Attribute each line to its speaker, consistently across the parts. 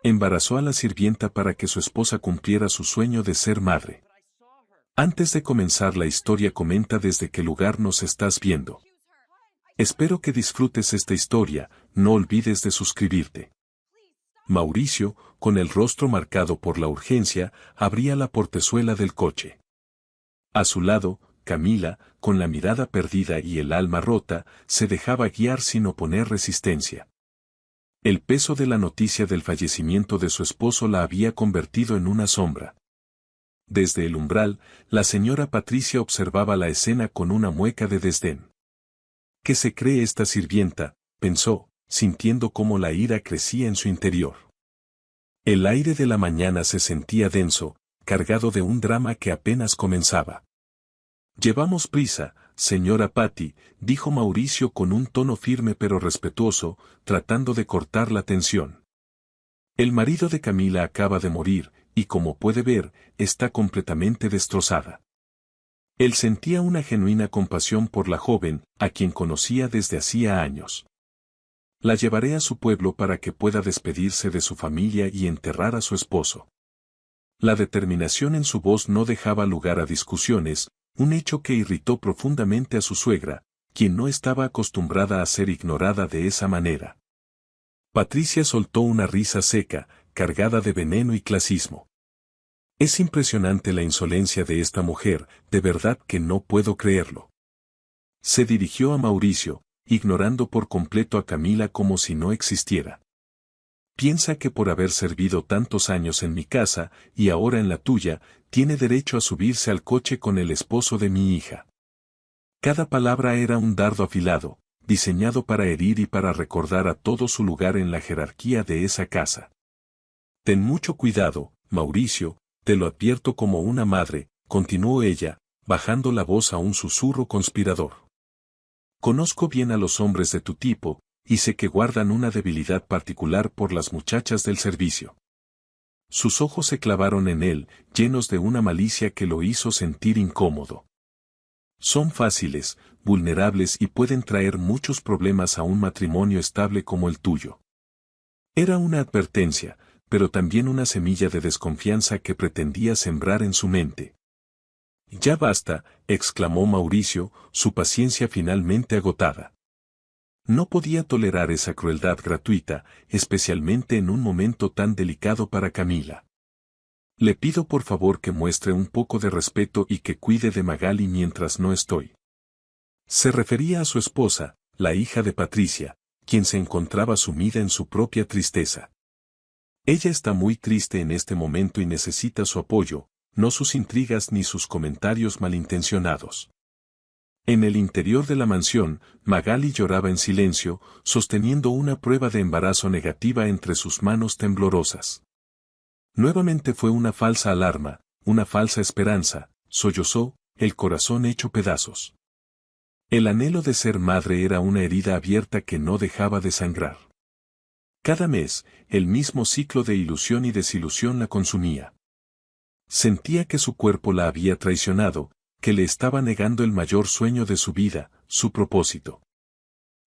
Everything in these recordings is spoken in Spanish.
Speaker 1: Embarazó a la sirvienta para que su esposa cumpliera su sueño de ser madre. Antes de comenzar la historia comenta desde qué lugar nos estás viendo. Espero que disfrutes esta historia, no olvides de suscribirte. Mauricio, con el rostro marcado por la urgencia, abría la portezuela del coche. A su lado, Camila, con la mirada perdida y el alma rota, se dejaba guiar sin oponer resistencia. El peso de la noticia del fallecimiento de su esposo la había convertido en una sombra. Desde el umbral, la señora Patricia observaba la escena con una mueca de desdén. ¿Qué se cree esta sirvienta?, pensó, sintiendo cómo la ira crecía en su interior. El aire de la mañana se sentía denso, cargado de un drama que apenas comenzaba. «Llevamos prisa, señora Patty», dijo Mauricio con un tono firme pero respetuoso, tratando de cortar la tensión. El marido de Camila acaba de morir, y como puede ver, está completamente destrozada. Él sentía una genuina compasión por la joven, a quien conocía desde hacía años. La llevaré a su pueblo para que pueda despedirse de su familia y enterrar a su esposo. La determinación en su voz no dejaba lugar a discusiones, un hecho que irritó profundamente a su suegra, quien no estaba acostumbrada a ser ignorada de esa manera. Patricia soltó una risa seca, cargada de veneno y clasismo. «Es impresionante la insolencia de esta mujer, de verdad que no puedo creerlo». Se dirigió a Mauricio, ignorando por completo a Camila como si no existiera. «Piensa que por haber servido tantos años en mi casa, y ahora en la tuya, tiene derecho a subirse al coche con el esposo de mi hija». Cada palabra era un dardo afilado, diseñado para herir y para recordar a todo su lugar en la jerarquía de esa casa. «Ten mucho cuidado, Mauricio, te lo advierto como una madre», continuó ella, bajando la voz a un susurro conspirador. «Conozco bien a los hombres de tu tipo, y sé que guardan una debilidad particular por las muchachas del servicio». Sus ojos se clavaron en él, llenos de una malicia que lo hizo sentir incómodo. «Son fáciles, vulnerables y pueden traer muchos problemas a un matrimonio estable como el tuyo». Era una advertencia, pero también una semilla de desconfianza que pretendía sembrar en su mente. «Ya basta», exclamó Mauricio, su paciencia finalmente agotada. No podía tolerar esa crueldad gratuita, especialmente en un momento tan delicado para Camila. «Le pido por favor que muestre un poco de respeto y que cuide de Magali mientras no estoy». Se refería a su esposa, la hija de Patricia, quien se encontraba sumida en su propia tristeza. «Ella está muy triste en este momento y necesita su apoyo, no sus intrigas ni sus comentarios malintencionados». En el interior de la mansión, Magali lloraba en silencio, sosteniendo una prueba de embarazo negativa entre sus manos temblorosas. Nuevamente fue una falsa alarma, una falsa esperanza, sollozó, el corazón hecho pedazos. El anhelo de ser madre era una herida abierta que no dejaba de sangrar. Cada mes, el mismo ciclo de ilusión y desilusión la consumía. Sentía que su cuerpo la había traicionado, que le estaba negando el mayor sueño de su vida, su propósito.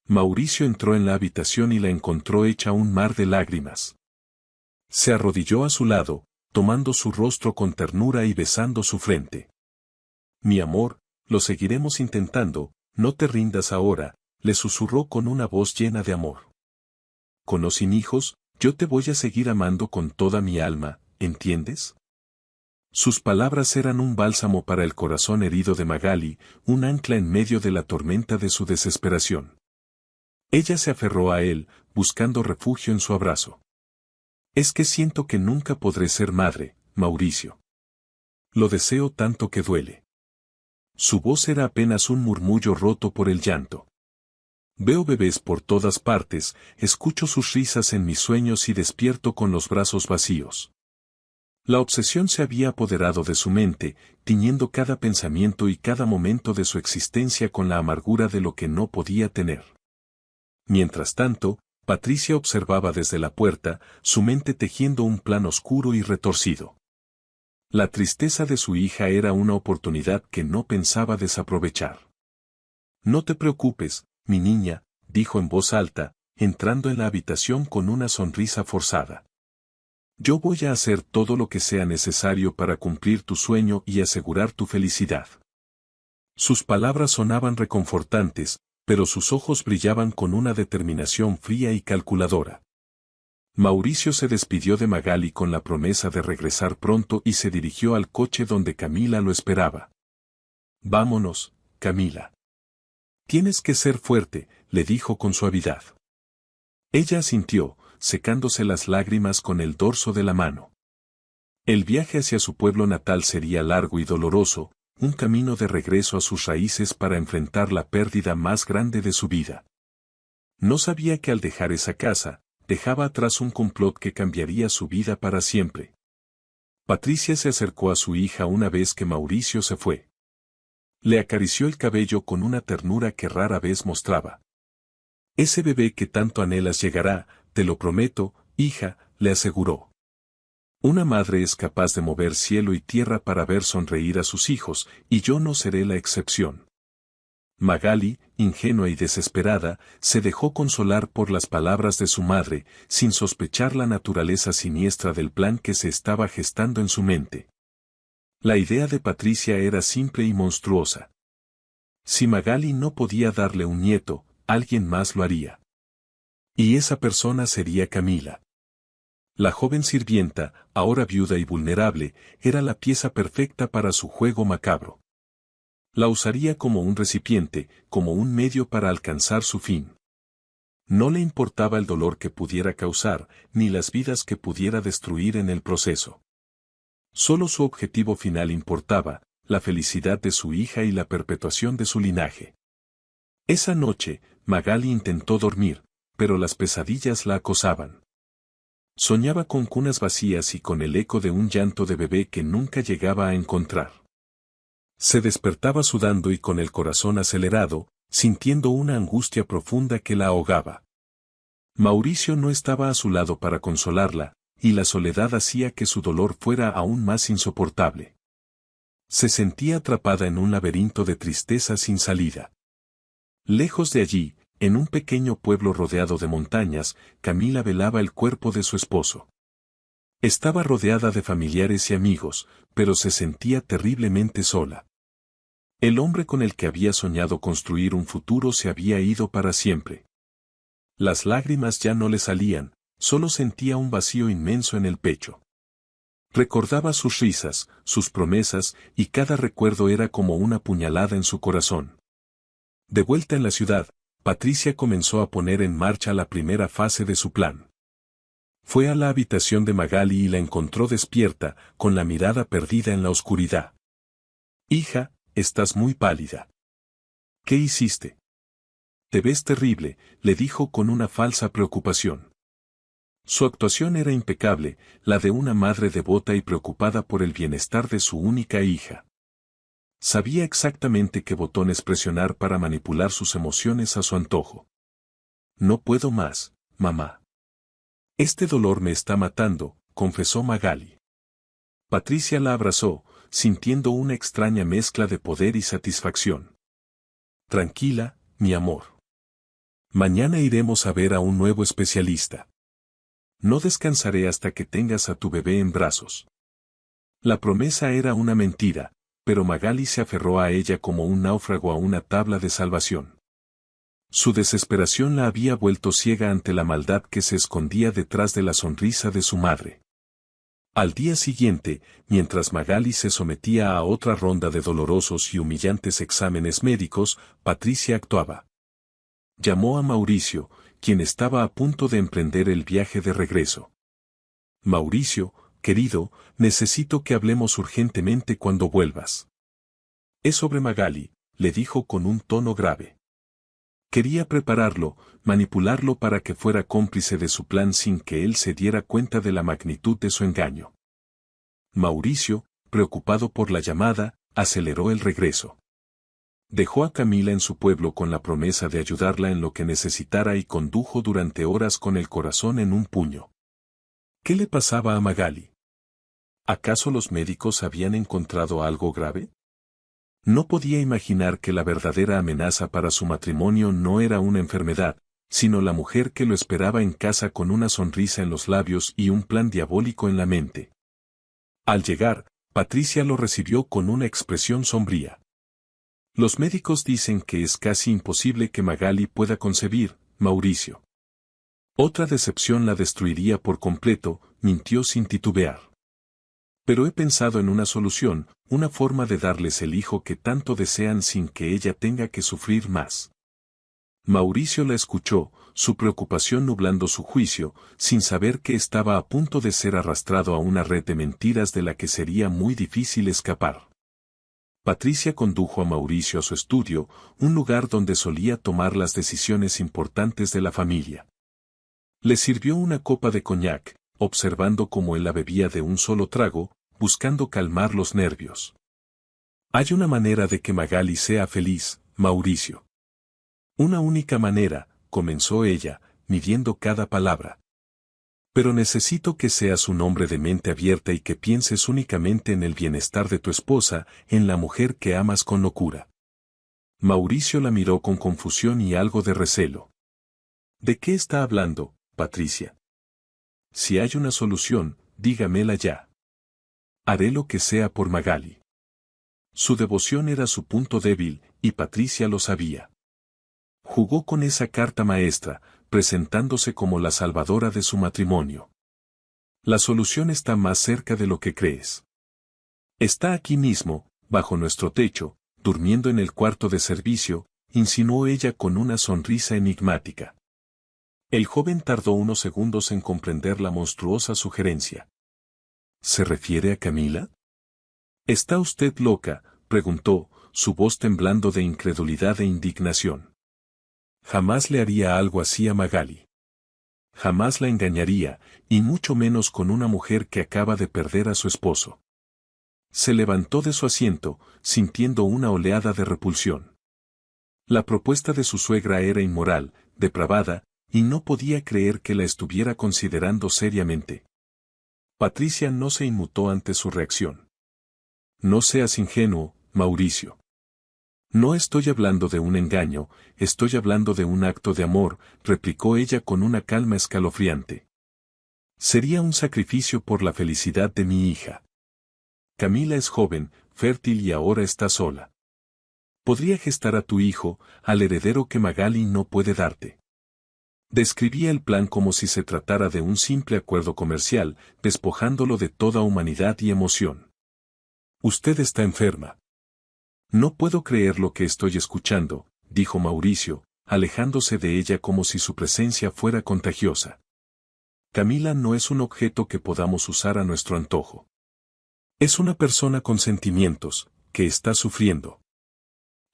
Speaker 1: Mauricio entró en la habitación y la encontró hecha un mar de lágrimas. Se arrodilló a su lado, tomando su rostro con ternura y besando su frente. «Mi amor, lo seguiremos intentando, no te rindas ahora», le susurró con una voz llena de amor. «Con o sin hijos, yo te voy a seguir amando con toda mi alma, ¿entiendes?». Sus palabras eran un bálsamo para el corazón herido de Magali, un ancla en medio de la tormenta de su desesperación. Ella se aferró a él, buscando refugio en su abrazo. «Es que siento que nunca podré ser madre, Mauricio. Lo deseo tanto que duele». Su voz era apenas un murmullo roto por el llanto. «Veo bebés por todas partes, escucho sus risas en mis sueños y despierto con los brazos vacíos». La obsesión se había apoderado de su mente, tiñendo cada pensamiento y cada momento de su existencia con la amargura de lo que no podía tener. Mientras tanto, Patricia observaba desde la puerta, su mente tejiendo un plan oscuro y retorcido. La tristeza de su hija era una oportunidad que no pensaba desaprovechar. «No te preocupes, mi niña», dijo en voz alta, entrando en la habitación con una sonrisa forzada. Yo voy a hacer todo lo que sea necesario para cumplir tu sueño y asegurar tu felicidad. Sus palabras sonaban reconfortantes, pero sus ojos brillaban con una determinación fría y calculadora. Mauricio se despidió de Magali con la promesa de regresar pronto y se dirigió al coche donde Camila lo esperaba. Vámonos, Camila. Tienes que ser fuerte, le dijo con suavidad. Ella asintió, secándose las lágrimas con el dorso de la mano. El viaje hacia su pueblo natal sería largo y doloroso, un camino de regreso a sus raíces para enfrentar la pérdida más grande de su vida. No sabía que al dejar esa casa, dejaba atrás un complot que cambiaría su vida para siempre. Patricia se acercó a su hija una vez que Mauricio se fue. Le acarició el cabello con una ternura que rara vez mostraba. Ese bebé que tanto anhelas llegará, te lo prometo, hija, le aseguró. Una madre es capaz de mover cielo y tierra para ver sonreír a sus hijos, y yo no seré la excepción. Magali, ingenua y desesperada, se dejó consolar por las palabras de su madre, sin sospechar la naturaleza siniestra del plan que se estaba gestando en su mente. La idea de Patricia era simple y monstruosa. Si Magali no podía darle un nieto, alguien más lo haría. Y esa persona sería Camila. La joven sirvienta, ahora viuda y vulnerable, era la pieza perfecta para su juego macabro. La usaría como un recipiente, como un medio para alcanzar su fin. No le importaba el dolor que pudiera causar, ni las vidas que pudiera destruir en el proceso. Solo su objetivo final importaba, la felicidad de su hija y la perpetuación de su linaje. Esa noche, Magali intentó dormir, pero las pesadillas la acosaban. Soñaba con cunas vacías y con el eco de un llanto de bebé que nunca llegaba a encontrar. Se despertaba sudando y con el corazón acelerado, sintiendo una angustia profunda que la ahogaba. Mauricio no estaba a su lado para consolarla, y la soledad hacía que su dolor fuera aún más insoportable. Se sentía atrapada en un laberinto de tristeza sin salida. Lejos de allí, en un pequeño pueblo rodeado de montañas, Camila velaba el cuerpo de su esposo. Estaba rodeada de familiares y amigos, pero se sentía terriblemente sola. El hombre con el que había soñado construir un futuro se había ido para siempre. Las lágrimas ya no le salían, solo sentía un vacío inmenso en el pecho. Recordaba sus risas, sus promesas, y cada recuerdo era como una puñalada en su corazón. De vuelta en la ciudad, Patricia comenzó a poner en marcha la primera fase de su plan. Fue a la habitación de Magali y la encontró despierta, con la mirada perdida en la oscuridad. «Hija, estás muy pálida. ¿Qué hiciste? Te ves terrible», le dijo con una falsa preocupación. Su actuación era impecable, la de una madre devota y preocupada por el bienestar de su única hija. Sabía exactamente qué botones presionar para manipular sus emociones a su antojo. «No puedo más, mamá. Este dolor me está matando», confesó Magali. Patricia la abrazó, sintiendo una extraña mezcla de poder y satisfacción. «Tranquila, mi amor. Mañana iremos a ver a un nuevo especialista. No descansaré hasta que tengas a tu bebé en brazos». La promesa era una mentira, pero Magali se aferró a ella como un náufrago a una tabla de salvación. Su desesperación la había vuelto ciega ante la maldad que se escondía detrás de la sonrisa de su madre. Al día siguiente, mientras Magali se sometía a otra ronda de dolorosos y humillantes exámenes médicos, Patricia actuaba. Llamó a Mauricio, quien estaba a punto de emprender el viaje de regreso. «Mauricio, querido, necesito que hablemos urgentemente cuando vuelvas». «Es sobre Magali», le dijo con un tono grave. Quería prepararlo, manipularlo para que fuera cómplice de su plan sin que él se diera cuenta de la magnitud de su engaño. Mauricio, preocupado por la llamada, aceleró el regreso. Dejó a Camila en su pueblo con la promesa de ayudarla en lo que necesitara y condujo durante horas con el corazón en un puño. ¿Qué le pasaba a Magali? ¿Acaso los médicos habían encontrado algo grave? No podía imaginar que la verdadera amenaza para su matrimonio no era una enfermedad, sino la mujer que lo esperaba en casa con una sonrisa en los labios y un plan diabólico en la mente. Al llegar, Patricia lo recibió con una expresión sombría. Los médicos dicen que es casi imposible que Magali pueda concebir, Mauricio. Otra decepción la destruiría por completo, mintió sin titubear. Pero he pensado en una solución, una forma de darles el hijo que tanto desean sin que ella tenga que sufrir más. Mauricio la escuchó, su preocupación nublando su juicio, sin saber que estaba a punto de ser arrastrado a una red de mentiras de la que sería muy difícil escapar. Patricia condujo a Mauricio a su estudio, un lugar donde solía tomar las decisiones importantes de la familia. Le sirvió una copa de coñac, observando cómo él la bebía de un solo trago, buscando calmar los nervios. Hay una manera de que Magali sea feliz, Mauricio. Una única manera, comenzó ella, midiendo cada palabra. Pero necesito que seas un hombre de mente abierta y que pienses únicamente en el bienestar de tu esposa, en la mujer que amas con locura. Mauricio la miró con confusión y algo de recelo. ¿De qué está hablando, Patricia? Si hay una solución, dígamela ya. Haré lo que sea por Magali. Su devoción era su punto débil, y Patricia lo sabía. Jugó con esa carta maestra, presentándose como la salvadora de su matrimonio. La solución está más cerca de lo que crees. Está aquí mismo, bajo nuestro techo, durmiendo en el cuarto de servicio, insinuó ella con una sonrisa enigmática. El joven tardó unos segundos en comprender la monstruosa sugerencia. ¿Se refiere a Camila? ¿Está usted loca?, preguntó, su voz temblando de incredulidad e indignación. Jamás le haría algo así a Magali. Jamás la engañaría, y mucho menos con una mujer que acaba de perder a su esposo. Se levantó de su asiento, sintiendo una oleada de repulsión. La propuesta de su suegra era inmoral, depravada, y no podía creer que la estuviera considerando seriamente. Patricia no se inmutó ante su reacción. No seas ingenuo, Mauricio. No estoy hablando de un engaño, estoy hablando de un acto de amor, replicó ella con una calma escalofriante. Sería un sacrificio por la felicidad de mi hija. Camila es joven, fértil y ahora está sola. Podría gestar a tu hijo, al heredero que Magali no puede darte. Describía el plan como si se tratara de un simple acuerdo comercial, despojándolo de toda humanidad y emoción. Usted está enferma. No puedo creer lo que estoy escuchando, dijo Mauricio, alejándose de ella como si su presencia fuera contagiosa. Camila no es un objeto que podamos usar a nuestro antojo. Es una persona con sentimientos, que está sufriendo.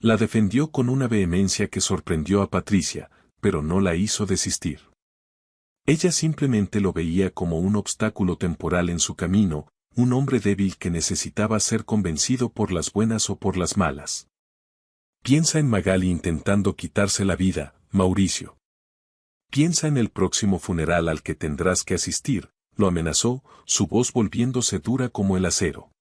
Speaker 1: La defendió con una vehemencia que sorprendió a Patricia, pero no la hizo desistir. Ella simplemente lo veía como un obstáculo temporal en su camino, un hombre débil que necesitaba ser convencido por las buenas o por las malas. Piensa en Magali intentando quitarse la vida, Mauricio. Piensa en el próximo funeral al que tendrás que asistir, lo amenazó, su voz volviéndose dura como el acero.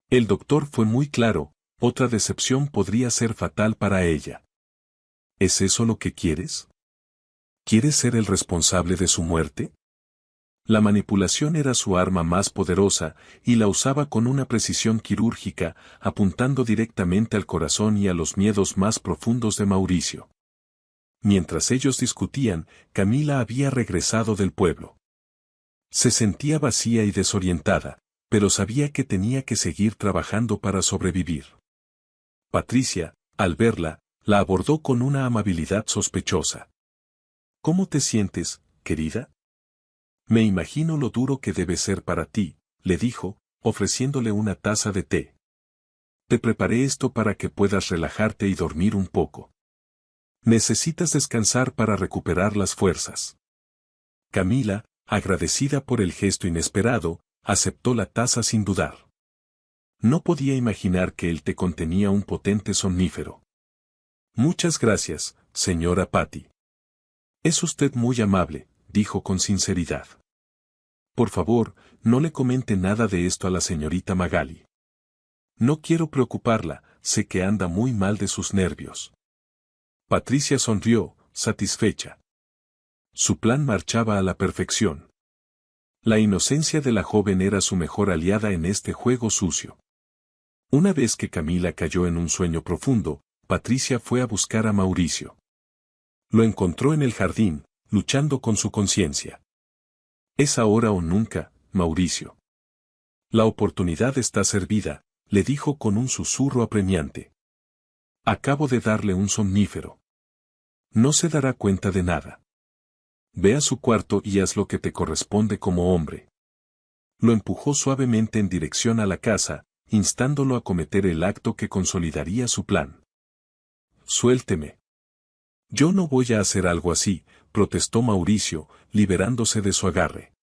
Speaker 1: El doctor fue muy claro, otra decepción podría ser fatal para ella. ¿Es eso lo que quieres? ¿Quieres ser el responsable de su muerte? La manipulación era su arma más poderosa, y la usaba con una precisión quirúrgica, apuntando directamente al corazón y a los miedos más profundos de Mauricio. Mientras ellos discutían, Camila había regresado del pueblo. Se sentía vacía y desorientada, pero sabía que tenía que seguir trabajando para sobrevivir. Patricia, al verla, la abordó con una amabilidad sospechosa. ¿Cómo te sientes, querida? Me imagino lo duro que debe ser para ti, le dijo, ofreciéndole una taza de té. Te preparé esto para que puedas relajarte y dormir un poco. Necesitas descansar para recuperar las fuerzas. Camila, agradecida por el gesto inesperado, aceptó la taza sin dudar. No podía imaginar que el té contenía un potente somnífero. Muchas gracias, señora Patty. Es usted muy amable, dijo con sinceridad. Por favor, no le comente nada de esto a la señorita Magali. No quiero preocuparla, sé que anda muy mal de sus nervios. Patricia sonrió, satisfecha. Su plan marchaba a la perfección. La inocencia de la joven era su mejor aliada en este juego sucio. Una vez que Camila cayó en un sueño profundo, Patricia fue a buscar a Mauricio. Lo encontró en el jardín, luchando con su conciencia. Es ahora o nunca, Mauricio. La oportunidad está servida, le dijo con un susurro apremiante. Acabo de darle un somnífero. No se dará cuenta de nada. Ve a su cuarto y haz lo que te corresponde como hombre. Lo empujó suavemente en dirección a la casa, instándolo a cometer el acto que consolidaría su plan. Suélteme. Yo no voy a hacer algo así, protestó Mauricio, liberándose de su agarre.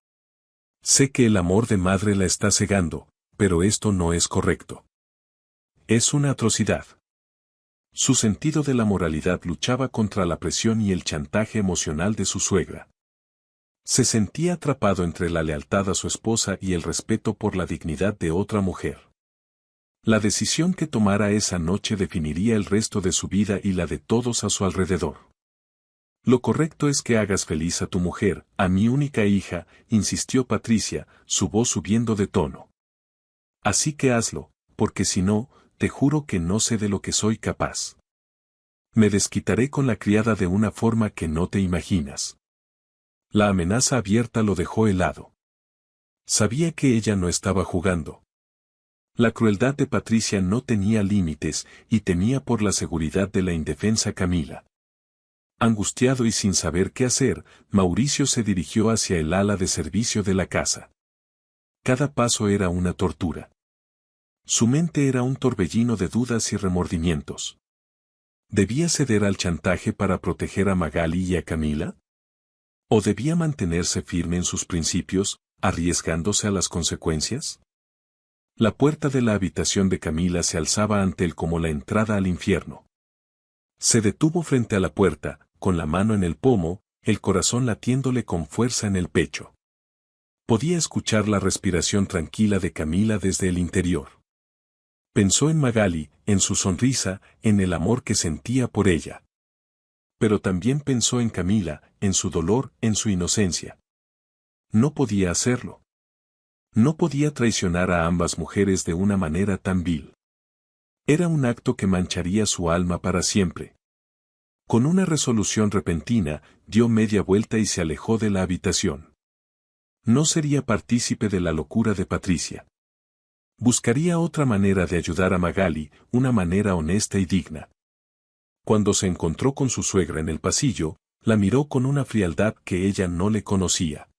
Speaker 1: Sé que el amor de madre la está cegando, pero esto no es correcto. Es una atrocidad. Su sentido de la moralidad luchaba contra la presión y el chantaje emocional de su suegra. Se sentía atrapado entre la lealtad a su esposa y el respeto por la dignidad de otra mujer. La decisión que tomara esa noche definiría el resto de su vida y la de todos a su alrededor. Lo correcto es que hagas feliz a tu mujer, a mi única hija, insistió Patricia, su voz subiendo de tono. Así que hazlo, porque si no, te juro que no sé de lo que soy capaz. Me desquitaré con la criada de una forma que no te imaginas. La amenaza abierta lo dejó helado. Sabía que ella no estaba jugando. La crueldad de Patricia no tenía límites y temía por la seguridad de la indefensa Camila. Angustiado y sin saber qué hacer, Mauricio se dirigió hacia el ala de servicio de la casa. Cada paso era una tortura. Su mente era un torbellino de dudas y remordimientos. ¿Debía ceder al chantaje para proteger a Magali y a Camila? ¿O debía mantenerse firme en sus principios, arriesgándose a las consecuencias? La puerta de la habitación de Camila se alzaba ante él como la entrada al infierno. Se detuvo frente a la puerta, con la mano en el pomo, el corazón latiéndole con fuerza en el pecho. Podía escuchar la respiración tranquila de Camila desde el interior. Pensó en Magali, en su sonrisa, en el amor que sentía por ella. Pero también pensó en Camila, en su dolor, en su inocencia. No podía hacerlo. No podía traicionar a ambas mujeres de una manera tan vil. Era un acto que mancharía su alma para siempre. Con una resolución repentina, dio media vuelta y se alejó de la habitación. No sería partícipe de la locura de Patricia. Buscaría otra manera de ayudar a Magali, una manera honesta y digna. Cuando se encontró con su suegra en el pasillo, la miró con una frialdad que ella no le conocía.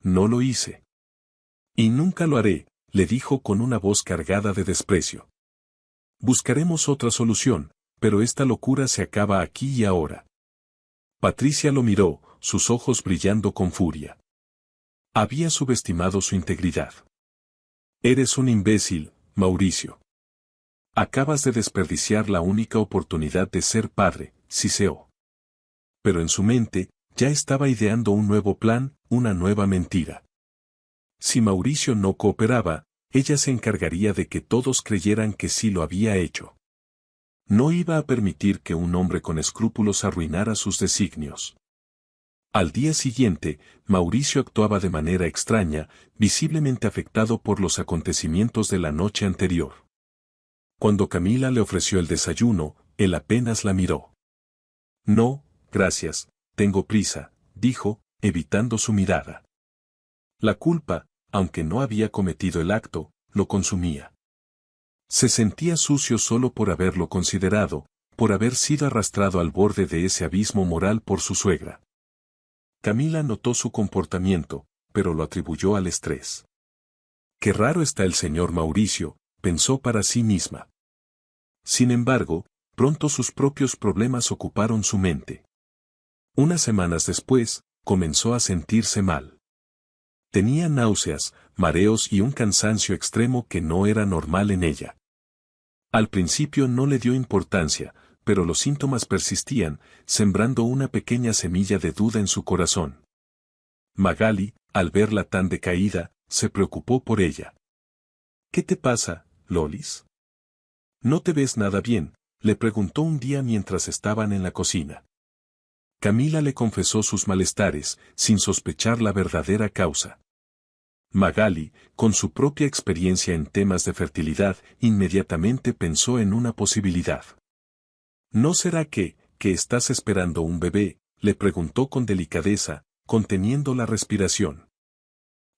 Speaker 1: No lo hice. Y nunca lo haré, le dijo con una voz cargada de desprecio. Buscaremos otra solución, pero esta locura se acaba aquí y ahora. Patricia lo miró, sus ojos brillando con furia. Había subestimado su integridad. Eres un imbécil, Mauricio. Acabas de desperdiciar la única oportunidad de ser padre, siseó. Pero en su mente, ya estaba ideando un nuevo plan, una nueva mentira. Si Mauricio no cooperaba, ella se encargaría de que todos creyeran que sí lo había hecho. No iba a permitir que un hombre con escrúpulos arruinara sus designios. Al día siguiente, Mauricio actuaba de manera extraña, visiblemente afectado por los acontecimientos de la noche anterior. Cuando Camila le ofreció el desayuno, él apenas la miró. No, gracias, tengo prisa, dijo, evitando su mirada. La culpa, aunque no había cometido el acto, lo consumía. Se sentía sucio solo por haberlo considerado, por haber sido arrastrado al borde de ese abismo moral por su suegra. Camila notó su comportamiento, pero lo atribuyó al estrés. Qué raro está el señor Mauricio, pensó para sí misma. Sin embargo, pronto sus propios problemas ocuparon su mente. Unas semanas después, comenzó a sentirse mal. Tenía náuseas, mareos y un cansancio extremo que no era normal en ella. Al principio no le dio importancia, pero los síntomas persistían, sembrando una pequeña semilla de duda en su corazón. Magali, al verla tan decaída, se preocupó por ella. ¿Qué te pasa, Lolis? ¿No te ves nada bien?, le preguntó un día mientras estaban en la cocina. Camila le confesó sus malestares, sin sospechar la verdadera causa. Magali, con su propia experiencia en temas de fertilidad, inmediatamente pensó en una posibilidad. ¿No será que estás esperando un bebé?, le preguntó con delicadeza, conteniendo la respiración.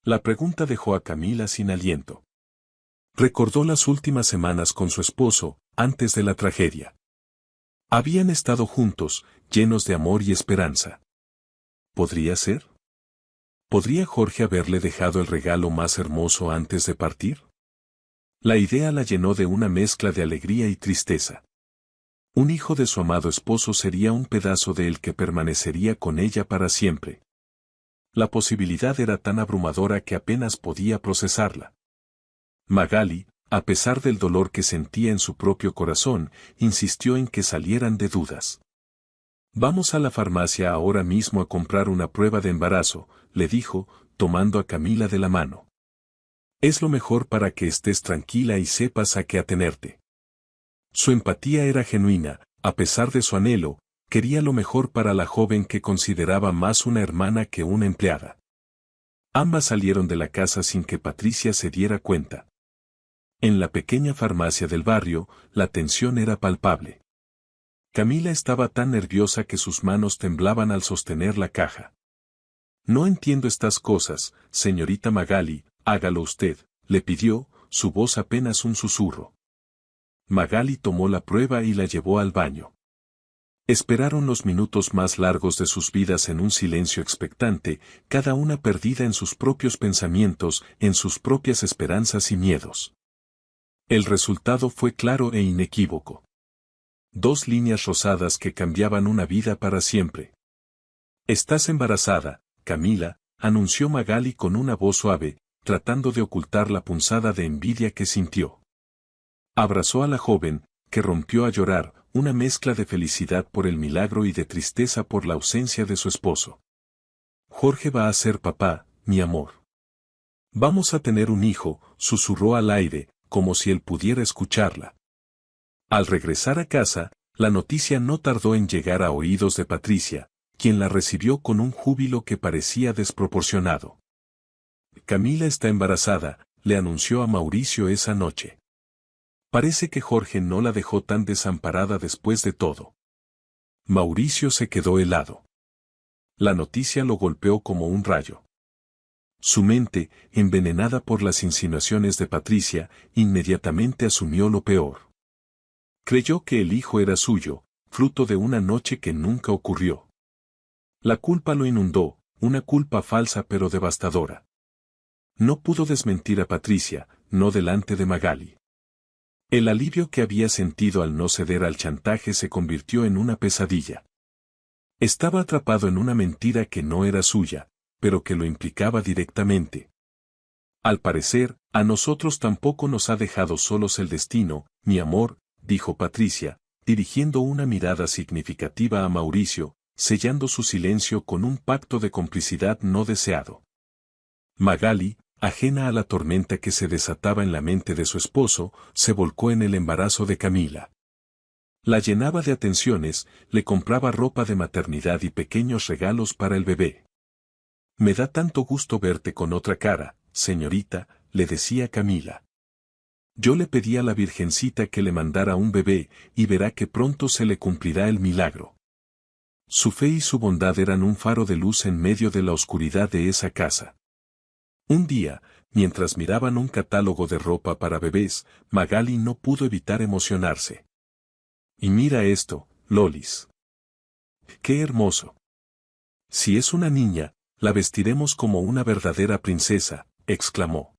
Speaker 1: La pregunta dejó a Camila sin aliento. Recordó las últimas semanas con su esposo, antes de la tragedia. Habían estado juntos, llenos de amor y esperanza. ¿Podría ser? ¿Podría Jorge haberle dejado el regalo más hermoso antes de partir? La idea la llenó de una mezcla de alegría y tristeza. Un hijo de su amado esposo sería un pedazo de él que permanecería con ella para siempre. La posibilidad era tan abrumadora que apenas podía procesarla. Magali, a pesar del dolor que sentía en su propio corazón, insistió en que salieran de dudas. Vamos a la farmacia ahora mismo a comprar una prueba de embarazo, le dijo, tomando a Camila de la mano. Es lo mejor para que estés tranquila y sepas a qué atenerte. Su empatía era genuina, a pesar de su anhelo, quería lo mejor para la joven que consideraba más una hermana que una empleada. Ambas salieron de la casa sin que Patricia se diera cuenta. En la pequeña farmacia del barrio, la tensión era palpable. Camila estaba tan nerviosa que sus manos temblaban al sostener la caja. No entiendo estas cosas, señorita Magali, hágalo usted, le pidió, su voz apenas un susurro. Magali tomó la prueba y la llevó al baño. Esperaron los minutos más largos de sus vidas en un silencio expectante, cada una perdida en sus propios pensamientos, en sus propias esperanzas y miedos. El resultado fue claro e inequívoco. 2 líneas rosadas que cambiaban una vida para siempre. Estás embarazada, Camila, anunció Magali con una voz suave, tratando de ocultar la punzada de envidia que sintió. Abrazó a la joven, que rompió a llorar, una mezcla de felicidad por el milagro y de tristeza por la ausencia de su esposo. Jorge va a ser papá, mi amor. Vamos a tener un hijo, susurró al aire, como si él pudiera escucharla. Al regresar a casa, la noticia no tardó en llegar a oídos de Patricia, quien la recibió con un júbilo que parecía desproporcionado. Camila está embarazada, le anunció a Mauricio esa noche. Parece que Jorge no la dejó tan desamparada después de todo. Mauricio se quedó helado. La noticia lo golpeó como un rayo. Su mente, envenenada por las insinuaciones de Patricia, inmediatamente asumió lo peor. Creyó que el hijo era suyo, fruto de una noche que nunca ocurrió. La culpa lo inundó, una culpa falsa pero devastadora. No pudo desmentir a Patricia, no delante de Magali. El alivio que había sentido al no ceder al chantaje se convirtió en una pesadilla. Estaba atrapado en una mentira que no era suya, pero que lo implicaba directamente. Al parecer, a nosotros tampoco nos ha dejado solos el destino, mi amor, dijo Patricia, dirigiendo una mirada significativa a Mauricio, sellando su silencio con un pacto de complicidad no deseado. Magali, ajena a la tormenta que se desataba en la mente de su esposo, se volcó en el embarazo de Camila. La llenaba de atenciones, le compraba ropa de maternidad y pequeños regalos para el bebé. Me da tanto gusto verte con otra cara, señorita, le decía Camila. Yo le pedí a la Virgencita que le mandara un bebé, y verá que pronto se le cumplirá el milagro. Su fe y su bondad eran un faro de luz en medio de la oscuridad de esa casa. Un día, mientras miraban un catálogo de ropa para bebés, Magali no pudo evitar emocionarse. Y mira esto, Lolis. ¡Qué hermoso! Si es una niña, la vestiremos como una verdadera princesa, exclamó.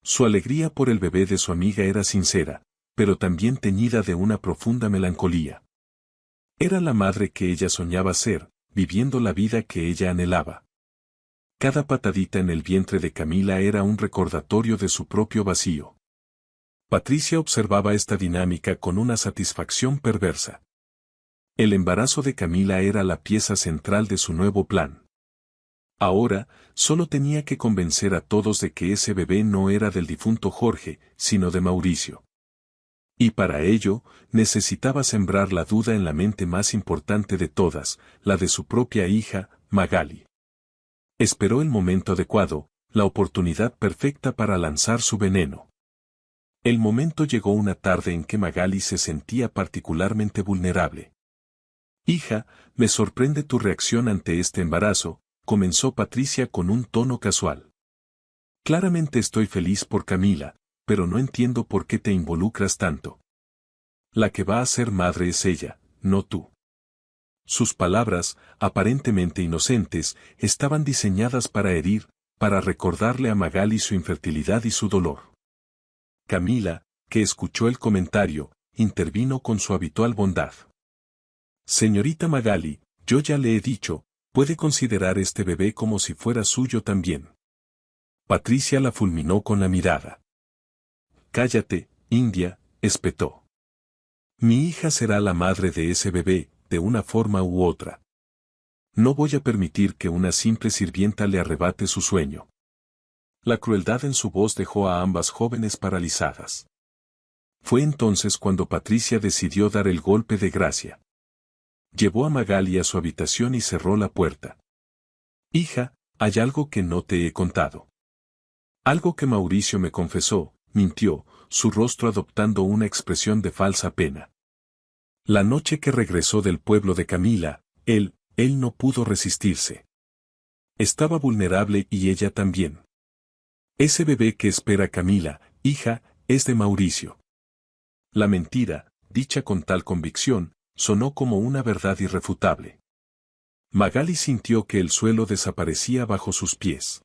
Speaker 1: Su alegría por el bebé de su amiga era sincera, pero también teñida de una profunda melancolía. Era la madre que ella soñaba ser, viviendo la vida que ella anhelaba. Cada patadita en el vientre de Camila era un recordatorio de su propio vacío. Patricia observaba esta dinámica con una satisfacción perversa. El embarazo de Camila era la pieza central de su nuevo plan. Ahora, solo tenía que convencer a todos de que ese bebé no era del difunto Jorge, sino de Mauricio. Y para ello, necesitaba sembrar la duda en la mente más importante de todas, la de su propia hija, Magali. Esperó el momento adecuado, la oportunidad perfecta para lanzar su veneno. El momento llegó una tarde en que Magali se sentía particularmente vulnerable. «Hija, me sorprende tu reacción ante este embarazo», comenzó Patricia con un tono casual. «Claramente estoy feliz por Camila, pero no entiendo por qué te involucras tanto. La que va a ser madre es ella, no tú». Sus palabras, aparentemente inocentes, estaban diseñadas para herir, para recordarle a Magali su infertilidad y su dolor. Camila, que escuchó el comentario, intervino con su habitual bondad. «Señorita Magali, yo ya le he dicho, puede considerar este bebé como si fuera suyo también». Patricia la fulminó con la mirada. «Cállate, India», espetó. «Mi hija será la madre de ese bebé, de una forma u otra. No voy a permitir que una simple sirvienta le arrebate su sueño». La crueldad en su voz dejó a ambas jóvenes paralizadas. Fue entonces cuando Patricia decidió dar el golpe de gracia. Llevó a Magali a su habitación y cerró la puerta. «Hija, hay algo que no te he contado. Algo que Mauricio me confesó», mintió, su rostro adoptando una expresión de falsa pena. «La noche que regresó del pueblo de Camila, él no pudo resistirse. Estaba vulnerable y ella también. Ese bebé que espera Camila, hija, es de Mauricio». La mentira, dicha con tal convicción, sonó como una verdad irrefutable. Magali sintió que el suelo desaparecía bajo sus pies.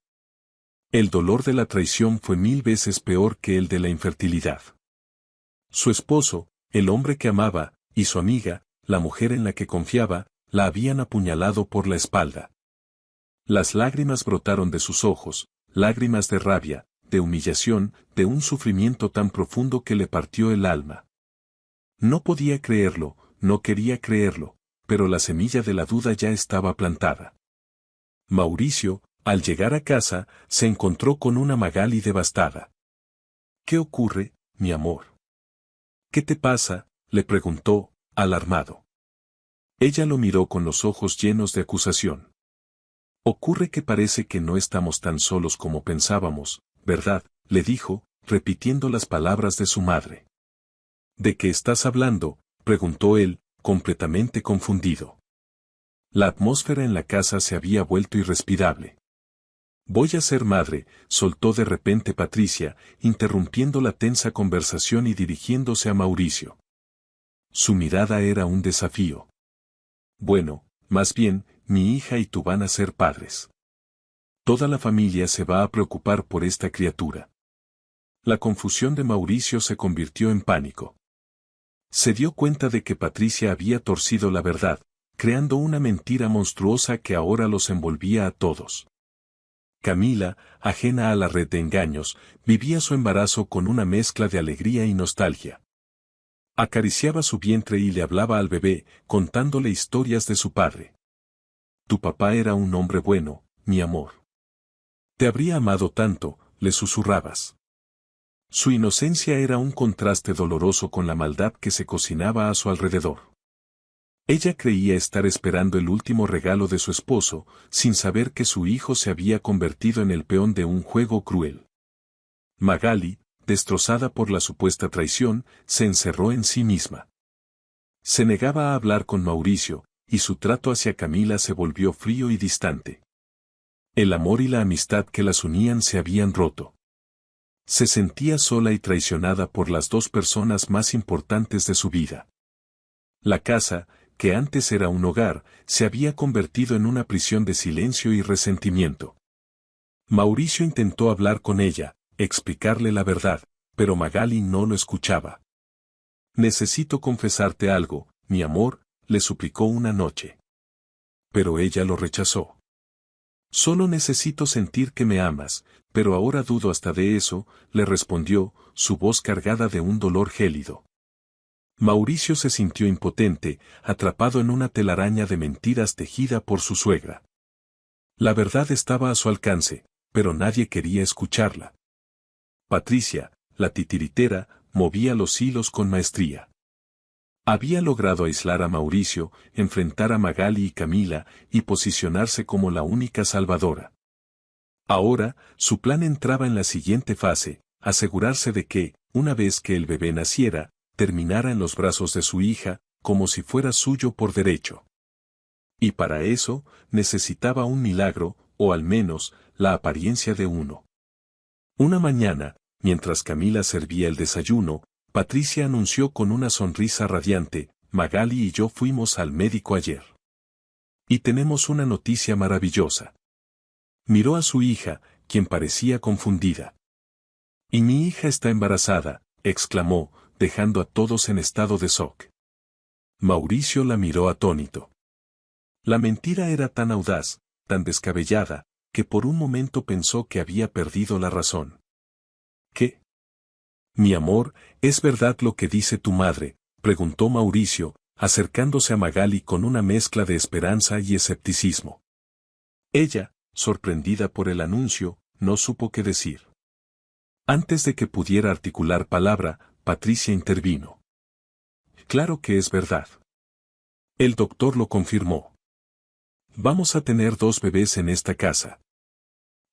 Speaker 1: El dolor de la traición fue 1000 veces peor que el de la infertilidad. Su esposo, el hombre que amaba, y su amiga, la mujer en la que confiaba, la habían apuñalado por la espalda. Las lágrimas brotaron de sus ojos, lágrimas de rabia, de humillación, de un sufrimiento tan profundo que le partió el alma. No podía creerlo, no quería creerlo, pero la semilla de la duda ya estaba plantada. Mauricio, al llegar a casa, se encontró con una Magali devastada. «¿Qué ocurre, mi amor? ¿Qué te pasa?», le preguntó, alarmado. Ella lo miró con los ojos llenos de acusación. «Ocurre que parece que no estamos tan solos como pensábamos, ¿verdad?», le dijo, repitiendo las palabras de su madre. «¿De qué estás hablando?», preguntó él, completamente confundido. La atmósfera en la casa se había vuelto irrespirable. «Voy a ser madre», soltó de repente Patricia, interrumpiendo la tensa conversación y dirigiéndose a Mauricio. Su mirada era un desafío. «Bueno, más bien, mi hija y tú van a ser padres. Toda la familia se va a preocupar por esta criatura». La confusión de Mauricio se convirtió en pánico. Se dio cuenta de que Patricia había torcido la verdad, creando una mentira monstruosa que ahora los envolvía a todos. Camila, ajena a la red de engaños, vivía su embarazo con una mezcla de alegría y nostalgia. Acariciaba su vientre y le hablaba al bebé, contándole historias de su padre. «Tu papá era un hombre bueno, mi amor. Te habría amado tanto», le susurrabas. Su inocencia era un contraste doloroso con la maldad que se cocinaba a su alrededor. Ella creía estar esperando el último regalo de su esposo, sin saber que su hijo se había convertido en el peón de un juego cruel. Magali, destrozada por la supuesta traición, se encerró en sí misma. Se negaba a hablar con Mauricio, y su trato hacia Camila se volvió frío y distante. El amor y la amistad que las unían se habían roto. Se sentía sola y traicionada por las dos personas más importantes de su vida. La casa, que antes era un hogar, se había convertido en una prisión de silencio y resentimiento. Mauricio intentó hablar con ella, explicarle la verdad, pero Magali no lo escuchaba. «Necesito confesarte algo, mi amor», le suplicó una noche. Pero ella lo rechazó. «Solo necesito sentir que me amas, pero ahora dudo hasta de eso», le respondió, su voz cargada de un dolor gélido. Mauricio se sintió impotente, atrapado en una telaraña de mentiras tejida por su suegra. La verdad estaba a su alcance, pero nadie quería escucharla. Patricia, la titiritera, movía los hilos con maestría. Había logrado aislar a Mauricio, enfrentar a Magali y Camila, y posicionarse como la única salvadora. Ahora, su plan entraba en la siguiente fase, asegurarse de que, una vez que el bebé naciera, terminara en los brazos de su hija, como si fuera suyo por derecho. Y para eso, necesitaba un milagro, o al menos, la apariencia de uno. Una mañana, mientras Camila servía el desayuno, Patricia anunció con una sonrisa radiante: Magali y yo fuimos al médico ayer. Y tenemos una noticia maravillosa. Miró a su hija, quien parecía confundida. Y mi hija está embarazada, exclamó, dejando a todos en estado de shock. Mauricio la miró atónito. La mentira era tan audaz, tan descabellada, que por un momento pensó que había perdido la razón. ¿Qué? Mi amor, ¿es verdad lo que dice tu madre?, preguntó Mauricio, acercándose a Magali con una mezcla de esperanza y escepticismo. Ella, sorprendida por el anuncio, no supo qué decir. Antes de que pudiera articular palabra, Patricia intervino. Claro que es verdad. El doctor lo confirmó. Vamos a tener 2 bebés en esta casa.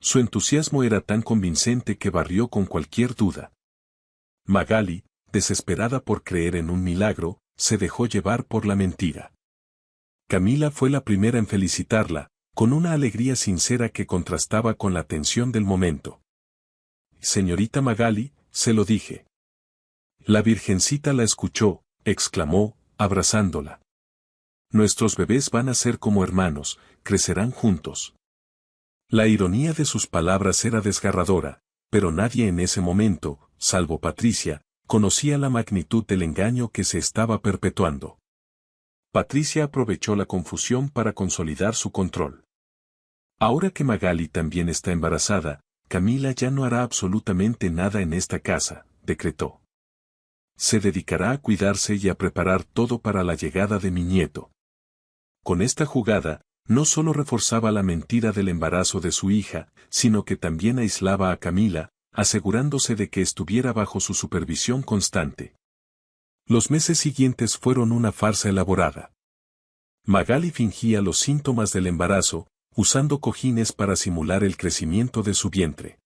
Speaker 1: Su entusiasmo era tan convincente que barrió con cualquier duda. Magali, desesperada por creer en un milagro, se dejó llevar por la mentira. Camila fue la primera en felicitarla, con una alegría sincera que contrastaba con la tensión del momento. Señorita Magali, se lo dije. La Virgencita la escuchó, exclamó, abrazándola. Nuestros bebés van a ser como hermanos, crecerán juntos. La ironía de sus palabras era desgarradora, pero nadie en ese momento, salvo Patricia, conocía la magnitud del engaño que se estaba perpetuando. Patricia aprovechó la confusión para consolidar su control. Ahora que Magali también está embarazada, Camila ya no hará absolutamente nada en esta casa, decretó. Se dedicará a cuidarse y a preparar todo para la llegada de mi nieto. Con esta jugada, no solo reforzaba la mentira del embarazo de su hija, sino que también aislaba a Camila, asegurándose de que estuviera bajo su supervisión constante. Los meses siguientes fueron una farsa elaborada. Magali fingía los síntomas del embarazo, usando cojines para simular el crecimiento de su vientre.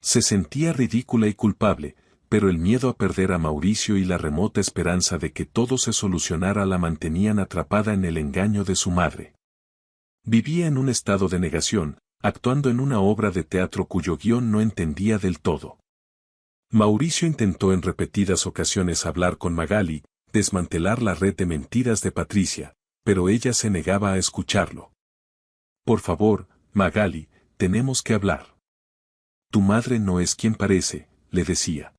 Speaker 1: Se sentía ridícula y culpable, pero el miedo a perder a Mauricio y la remota esperanza de que todo se solucionara la mantenían atrapada en el engaño de su madre. Vivía en un estado de negación, actuando en una obra de teatro cuyo guión no entendía del todo. Mauricio intentó en repetidas ocasiones hablar con Magali, desmantelar la red de mentiras de Patricia, pero ella se negaba a escucharlo. Por favor, Magali, tenemos que hablar. Tu madre no es quien parece, le decía.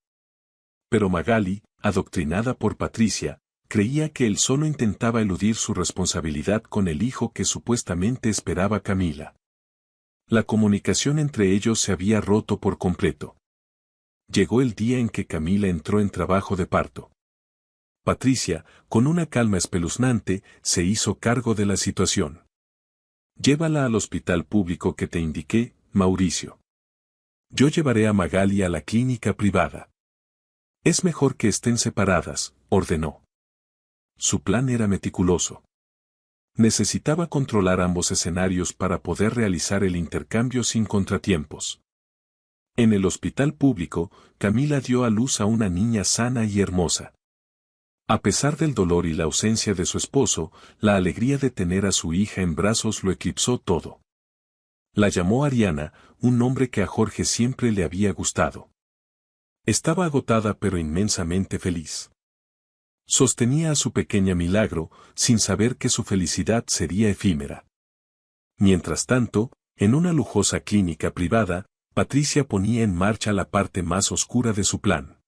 Speaker 1: Pero Magali, adoctrinada por Patricia, creía que él solo intentaba eludir su responsabilidad con el hijo que supuestamente esperaba Camila. La comunicación entre ellos se había roto por completo. Llegó el día en que Camila entró en trabajo de parto. Patricia, con una calma espeluznante, se hizo cargo de la situación. Llévala al hospital público que te indiqué, Mauricio. Yo llevaré a Magali a la clínica privada. Es mejor que estén separadas, ordenó. Su plan era meticuloso. Necesitaba controlar ambos escenarios para poder realizar el intercambio sin contratiempos. En el hospital público, Camila dio a luz a una niña sana y hermosa. A pesar del dolor y la ausencia de su esposo, la alegría de tener a su hija en brazos lo eclipsó todo. La llamó Ariana, un nombre que a Jorge siempre le había gustado. Estaba agotada pero inmensamente feliz. Sostenía a su pequeña Milagro, sin saber que su felicidad sería efímera. Mientras tanto, en una lujosa clínica privada, Patricia ponía en marcha la parte más oscura de su plan.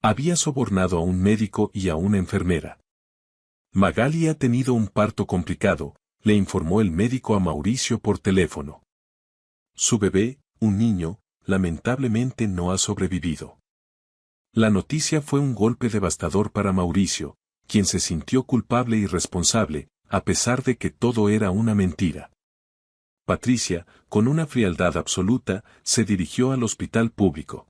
Speaker 1: Había sobornado a un médico y a una enfermera. Magali ha tenido un parto complicado, le informó el médico a Mauricio por teléfono. Su bebé, un niño, lamentablemente no ha sobrevivido. La noticia fue un golpe devastador para Mauricio, quien se sintió culpable y responsable, a pesar de que todo era una mentira. Patricia, con una frialdad absoluta, se dirigió al hospital público.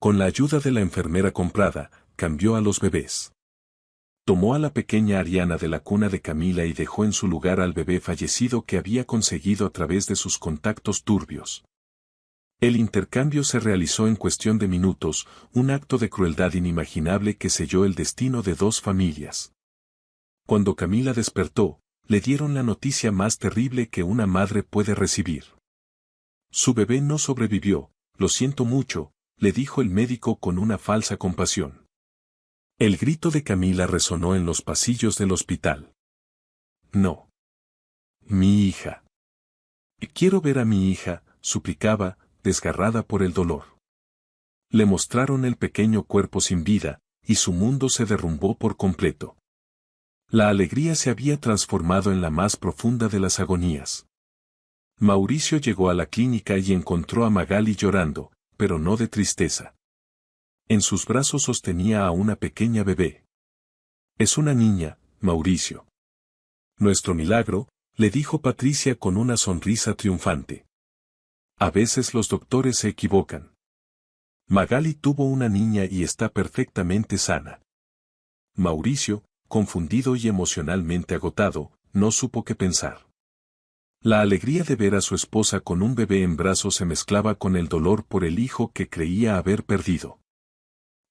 Speaker 1: Con la ayuda de la enfermera comprada, cambió a los bebés. Tomó a la pequeña Ariana de la cuna de Camila y dejó en su lugar al bebé fallecido que había conseguido a través de sus contactos turbios. El intercambio se realizó en cuestión de minutos, un acto de crueldad inimaginable que selló el destino de dos familias. Cuando Camila despertó, le dieron la noticia más terrible que una madre puede recibir. Su bebé no sobrevivió, lo siento mucho, le dijo el médico con una falsa compasión. El grito de Camila resonó en los pasillos del hospital. No. Mi hija. Quiero ver a mi hija, suplicaba, desgarrada por el dolor. Le mostraron el pequeño cuerpo sin vida, y su mundo se derrumbó por completo. La alegría se había transformado en la más profunda de las agonías. Mauricio llegó a la clínica y encontró a Magali llorando, pero no de tristeza. En sus brazos sostenía a una pequeña bebé. Es una niña, Mauricio. Nuestro milagro, le dijo Patricia con una sonrisa triunfante. A veces los doctores se equivocan. Magali tuvo una niña y está perfectamente sana. Mauricio, confundido y emocionalmente agotado, no supo qué pensar. La alegría de ver a su esposa con un bebé en brazos se mezclaba con el dolor por el hijo que creía haber perdido.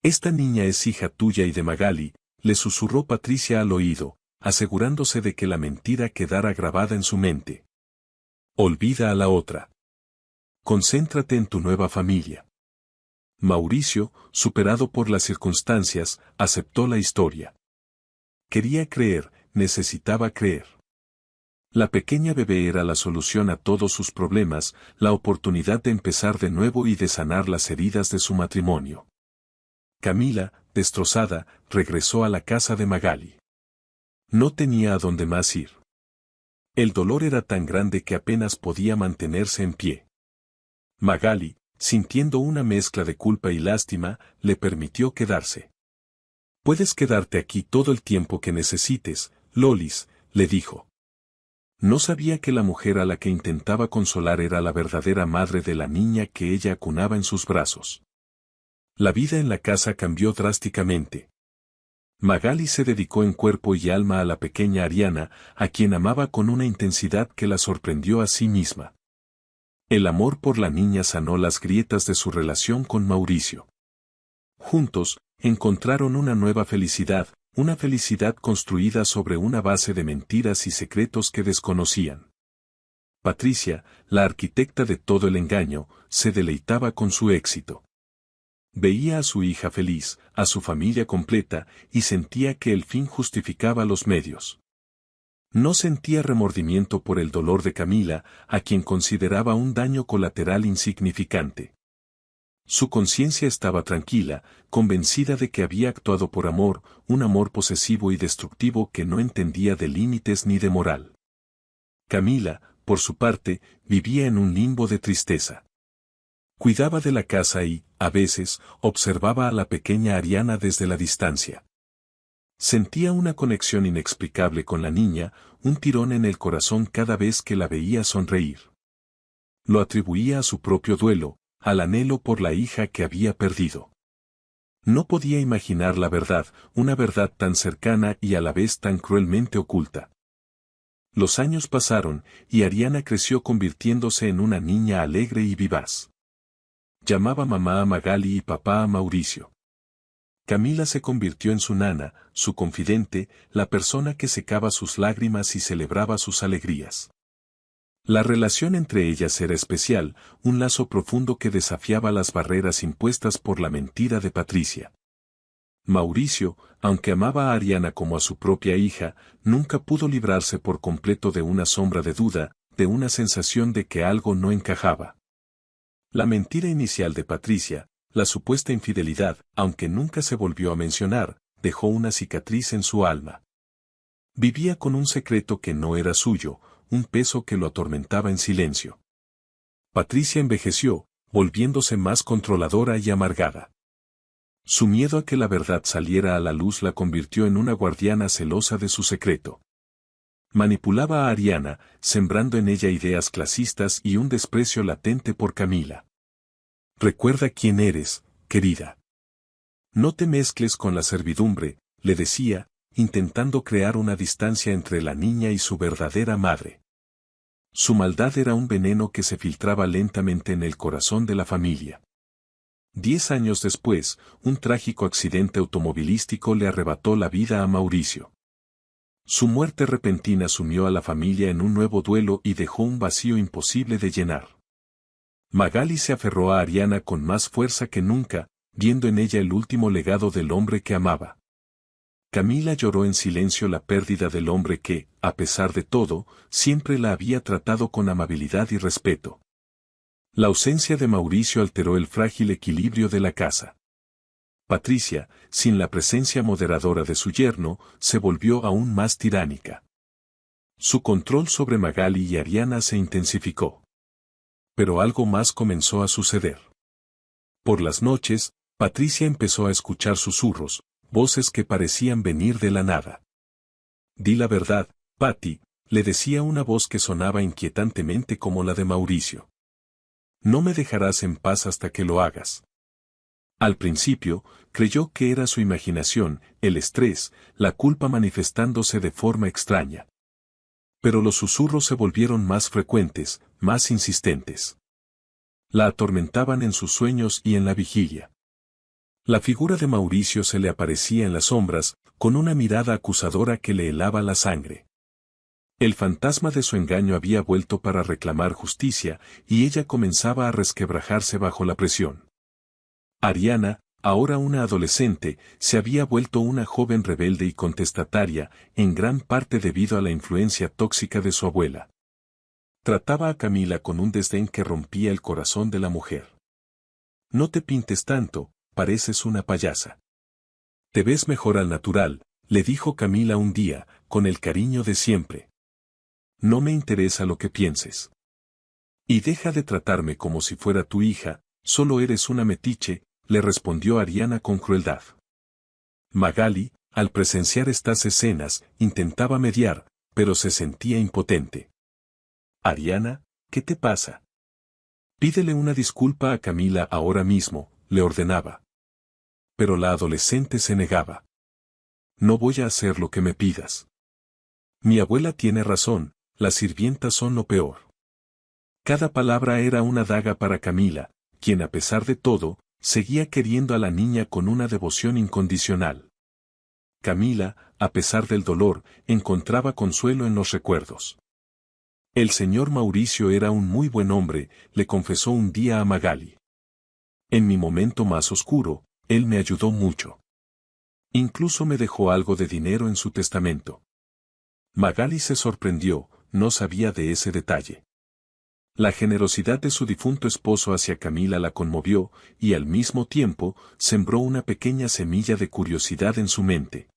Speaker 1: Esta niña es hija tuya y de Magali, le susurró Patricia al oído, asegurándose de que la mentira quedara grabada en su mente. Olvida a la otra. Concéntrate en tu nueva familia. Mauricio, superado por las circunstancias, aceptó la historia. Quería creer, necesitaba creer. La pequeña bebé era la solución a todos sus problemas, la oportunidad de empezar de nuevo y de sanar las heridas de su matrimonio. Camila, destrozada, regresó a la casa de Magali. No tenía a dónde más ir. El dolor era tan grande que apenas podía mantenerse en pie. Magali, sintiendo una mezcla de culpa y lástima, le permitió quedarse. Puedes quedarte aquí todo el tiempo que necesites, Lolis, le dijo. No sabía que la mujer a la que intentaba consolar era la verdadera madre de la niña que ella acunaba en sus brazos. La vida en la casa cambió drásticamente. Magali se dedicó en cuerpo y alma a la pequeña Ariana, a quien amaba con una intensidad que la sorprendió a sí misma. El amor por la niña sanó las grietas de su relación con Mauricio. Juntos, encontraron una nueva felicidad, una felicidad construida sobre una base de mentiras y secretos que desconocían. Patricia, la arquitecta de todo el engaño, se deleitaba con su éxito. Veía a su hija feliz, a su familia completa, y sentía que el fin justificaba los medios. No sentía remordimiento por el dolor de Camila, a quien consideraba un daño colateral insignificante. Su conciencia estaba tranquila, convencida de que había actuado por amor, un amor posesivo y destructivo que no entendía de límites ni de moral. Camila, por su parte, vivía en un limbo de tristeza. Cuidaba de la casa y, a veces, observaba a la pequeña Ariana desde la distancia. Sentía una conexión inexplicable con la niña, un tirón en el corazón cada vez que la veía sonreír. Lo atribuía a su propio duelo, al anhelo por la hija que había perdido. No podía imaginar la verdad, una verdad tan cercana y a la vez tan cruelmente oculta. Los años pasaron, y Ariana creció convirtiéndose en una niña alegre y vivaz. Llamaba mamá a Magali y papá a Mauricio. Camila se convirtió en su nana, su confidente, la persona que secaba sus lágrimas y celebraba sus alegrías. La relación entre ellas era especial, un lazo profundo que desafiaba las barreras impuestas por la mentira de Patricia. Mauricio, aunque amaba a Ariana como a su propia hija, nunca pudo librarse por completo de una sombra de duda, de una sensación de que algo no encajaba. La mentira inicial de Patricia, la supuesta infidelidad, aunque nunca se volvió a mencionar, dejó una cicatriz en su alma. Vivía con un secreto que no era suyo, un peso que lo atormentaba en silencio. Patricia envejeció, volviéndose más controladora y amargada. Su miedo a que la verdad saliera a la luz la convirtió en una guardiana celosa de su secreto. Manipulaba a Ariana, sembrando en ella ideas clasistas y un desprecio latente por Camila. Recuerda quién eres, querida. No te mezcles con la servidumbre, le decía, intentando crear una distancia entre la niña y su verdadera madre. Su maldad era un veneno que se filtraba lentamente en el corazón de la familia. 10 años después, un trágico accidente automovilístico le arrebató la vida a Mauricio. Su muerte repentina sumió a la familia en un nuevo duelo y dejó un vacío imposible de llenar. Magali se aferró a Ariana con más fuerza que nunca, viendo en ella el último legado del hombre que amaba. Camila lloró en silencio la pérdida del hombre que, a pesar de todo, siempre la había tratado con amabilidad y respeto. La ausencia de Mauricio alteró el frágil equilibrio de la casa. Patricia, sin la presencia moderadora de su yerno, se volvió aún más tiránica. Su control sobre Magali y Ariana se intensificó. Pero algo más comenzó a suceder. Por las noches, Patricia empezó a escuchar susurros, voces que parecían venir de la nada. Di la verdad, Patty, le decía una voz que sonaba inquietantemente como la de Mauricio. No me dejarás en paz hasta que lo hagas. Al principio, creyó que era su imaginación, el estrés, la culpa manifestándose de forma extraña. Pero los susurros se volvieron más frecuentes, más insistentes. La atormentaban en sus sueños y en la vigilia. La figura de Mauricio se le aparecía en las sombras, con una mirada acusadora que le helaba la sangre. El fantasma de su engaño había vuelto para reclamar justicia, y ella comenzaba a resquebrajarse bajo la presión. Ariana, ahora una adolescente, se había vuelto una joven rebelde y contestataria, en gran parte debido a la influencia tóxica de su abuela. Trataba a Camila con un desdén que rompía el corazón de la mujer. No te pintes tanto, pareces una payasa. Te ves mejor al natural, le dijo Camila un día, con el cariño de siempre. No me interesa lo que pienses. Y deja de tratarme como si fuera tu hija, solo eres una metiche, le respondió Ariana con crueldad. Magali, al presenciar estas escenas, intentaba mediar, pero se sentía impotente. Ariana, ¿qué te pasa? Pídele una disculpa a Camila ahora mismo, le ordenaba. Pero la adolescente se negaba. No voy a hacer lo que me pidas. Mi abuela tiene razón, las sirvientas son lo peor. Cada palabra era una daga para Camila, quien a pesar de todo, seguía queriendo a la niña con una devoción incondicional. Camila, a pesar del dolor, encontraba consuelo en los recuerdos. El señor Mauricio era un muy buen hombre, le confesó un día a Magali. En mi momento más oscuro, él me ayudó mucho. Incluso me dejó algo de dinero en su testamento. Magali se sorprendió, no sabía de ese detalle. La generosidad de su difunto esposo hacia Camila la conmovió, y al mismo tiempo, sembró una pequeña semilla de curiosidad en su mente.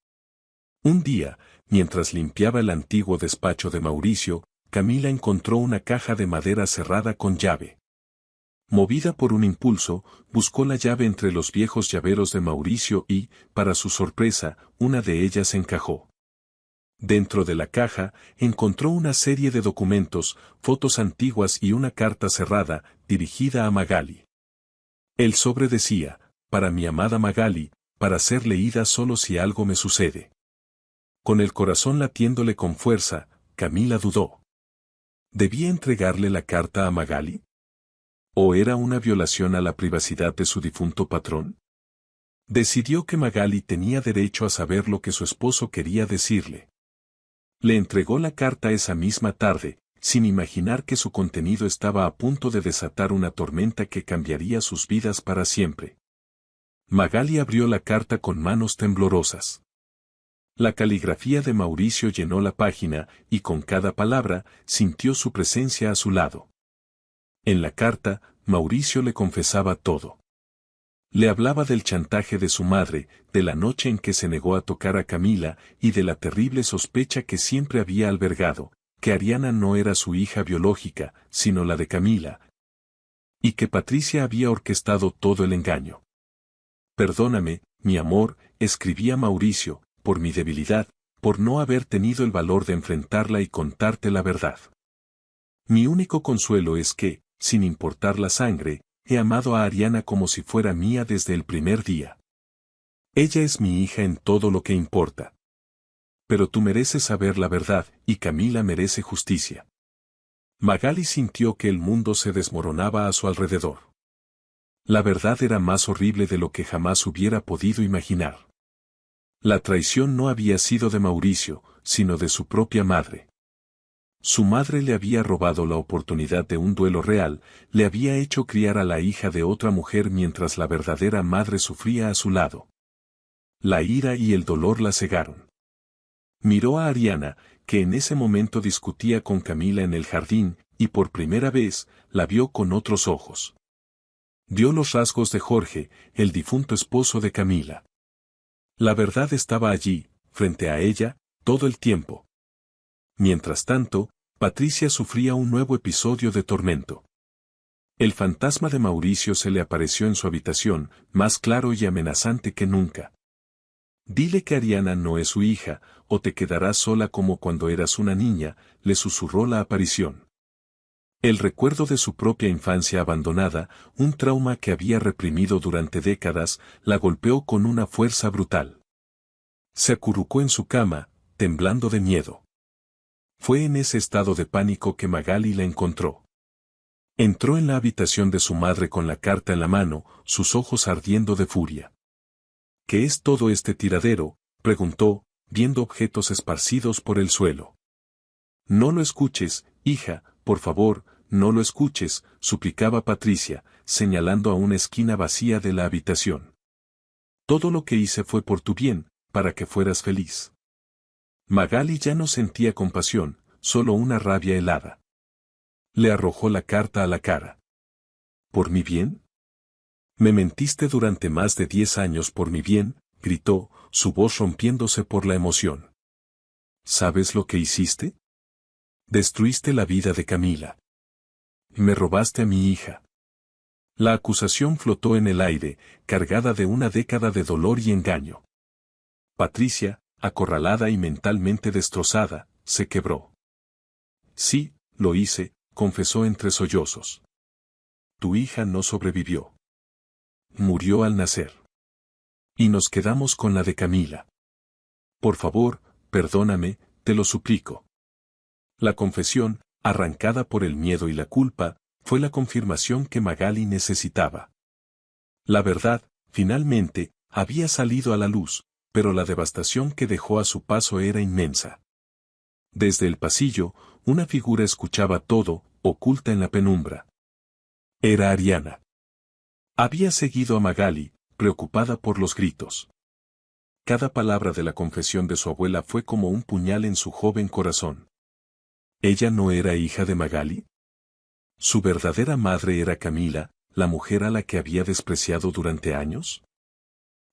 Speaker 1: Un día, mientras limpiaba el antiguo despacho de Mauricio, Camila encontró una caja de madera cerrada con llave. Movida por un impulso, buscó la llave entre los viejos llaveros de Mauricio y, para su sorpresa, una de ellas encajó. Dentro de la caja, encontró una serie de documentos, fotos antiguas y una carta cerrada, dirigida a Magali. El sobre decía, para mi amada Magali, para ser leída solo si algo me sucede. Con el corazón latiéndole con fuerza, Camila dudó. ¿Debía entregarle la carta a Magali? ¿O era una violación a la privacidad de su difunto patrón? Decidió que Magali tenía derecho a saber lo que su esposo quería decirle. Le entregó la carta esa misma tarde, sin imaginar que su contenido estaba a punto de desatar una tormenta que cambiaría sus vidas para siempre. Magali abrió la carta con manos temblorosas. La caligrafía de Mauricio llenó la página, y con cada palabra, sintió su presencia a su lado. En la carta, Mauricio le confesaba todo. Le hablaba del chantaje de su madre, de la noche en que se negó a tocar a Camila, y de la terrible sospecha que siempre había albergado, que Ariana no era su hija biológica, sino la de Camila, y que Patricia había orquestado todo el engaño. Perdóname, mi amor, escribía Mauricio, por mi debilidad, por no haber tenido el valor de enfrentarla y contarte la verdad. Mi único consuelo es que, sin importar la sangre, he amado a Ariana como si fuera mía desde el primer día. Ella es mi hija en todo lo que importa. Pero tú mereces saber la verdad, y Camila merece justicia. Magali sintió que el mundo se desmoronaba a su alrededor. La verdad era más horrible de lo que jamás hubiera podido imaginar. La traición no había sido de Mauricio, sino de su propia madre. Su madre le había robado la oportunidad de un duelo real, le había hecho criar a la hija de otra mujer mientras la verdadera madre sufría a su lado. La ira y el dolor la cegaron. Miró a Ariana, que en ese momento discutía con Camila en el jardín, y por primera vez, la vio con otros ojos. Vio los rasgos de Jorge, el difunto esposo de Camila. La verdad estaba allí, frente a ella, todo el tiempo. Mientras tanto, Patricia sufría un nuevo episodio de tormento. El fantasma de Mauricio se le apareció en su habitación, más claro y amenazante que nunca. Dile que Ariana no es su hija, o te quedarás sola como cuando eras una niña, le susurró la aparición. El recuerdo de su propia infancia abandonada, un trauma que había reprimido durante décadas, la golpeó con una fuerza brutal. Se acurrucó en su cama, temblando de miedo. Fue en ese estado de pánico que Magali la encontró. Entró en la habitación de su madre con la carta en la mano, sus ojos ardiendo de furia. ¿Qué es todo este tiradero?, preguntó, viendo objetos esparcidos por el suelo. No lo escuches, hija, por favor, no lo escuches, suplicaba Patricia, señalando a una esquina vacía de la habitación. Todo lo que hice fue por tu bien, para que fueras feliz. Magali ya no sentía compasión, solo una rabia helada. Le arrojó la carta a la cara. ¿Por mi bien? Me mentiste durante más de 10 años por mi bien, gritó, su voz rompiéndose por la emoción. ¿Sabes lo que hiciste? Destruiste la vida de Camila. Me robaste a mi hija. La acusación flotó en el aire, cargada de una década de dolor y engaño. Patricia, acorralada y mentalmente destrozada, se quebró. Sí, lo hice, confesó entre sollozos. Tu hija no sobrevivió. Murió al nacer. Y nos quedamos con la de Camila. Por favor, perdóname, te lo suplico. La confesión, arrancada por el miedo y la culpa, fue la confirmación que Magali necesitaba. La verdad, finalmente, había salido a la luz, pero la devastación que dejó a su paso era inmensa. Desde el pasillo, una figura escuchaba todo, oculta en la penumbra. Era Ariana. Había seguido a Magali, preocupada por los gritos. Cada palabra de la confesión de su abuela fue como un puñal en su joven corazón. ¿Ella no era hija de Magali? ¿Su verdadera madre era Camila, la mujer a la que había despreciado durante años?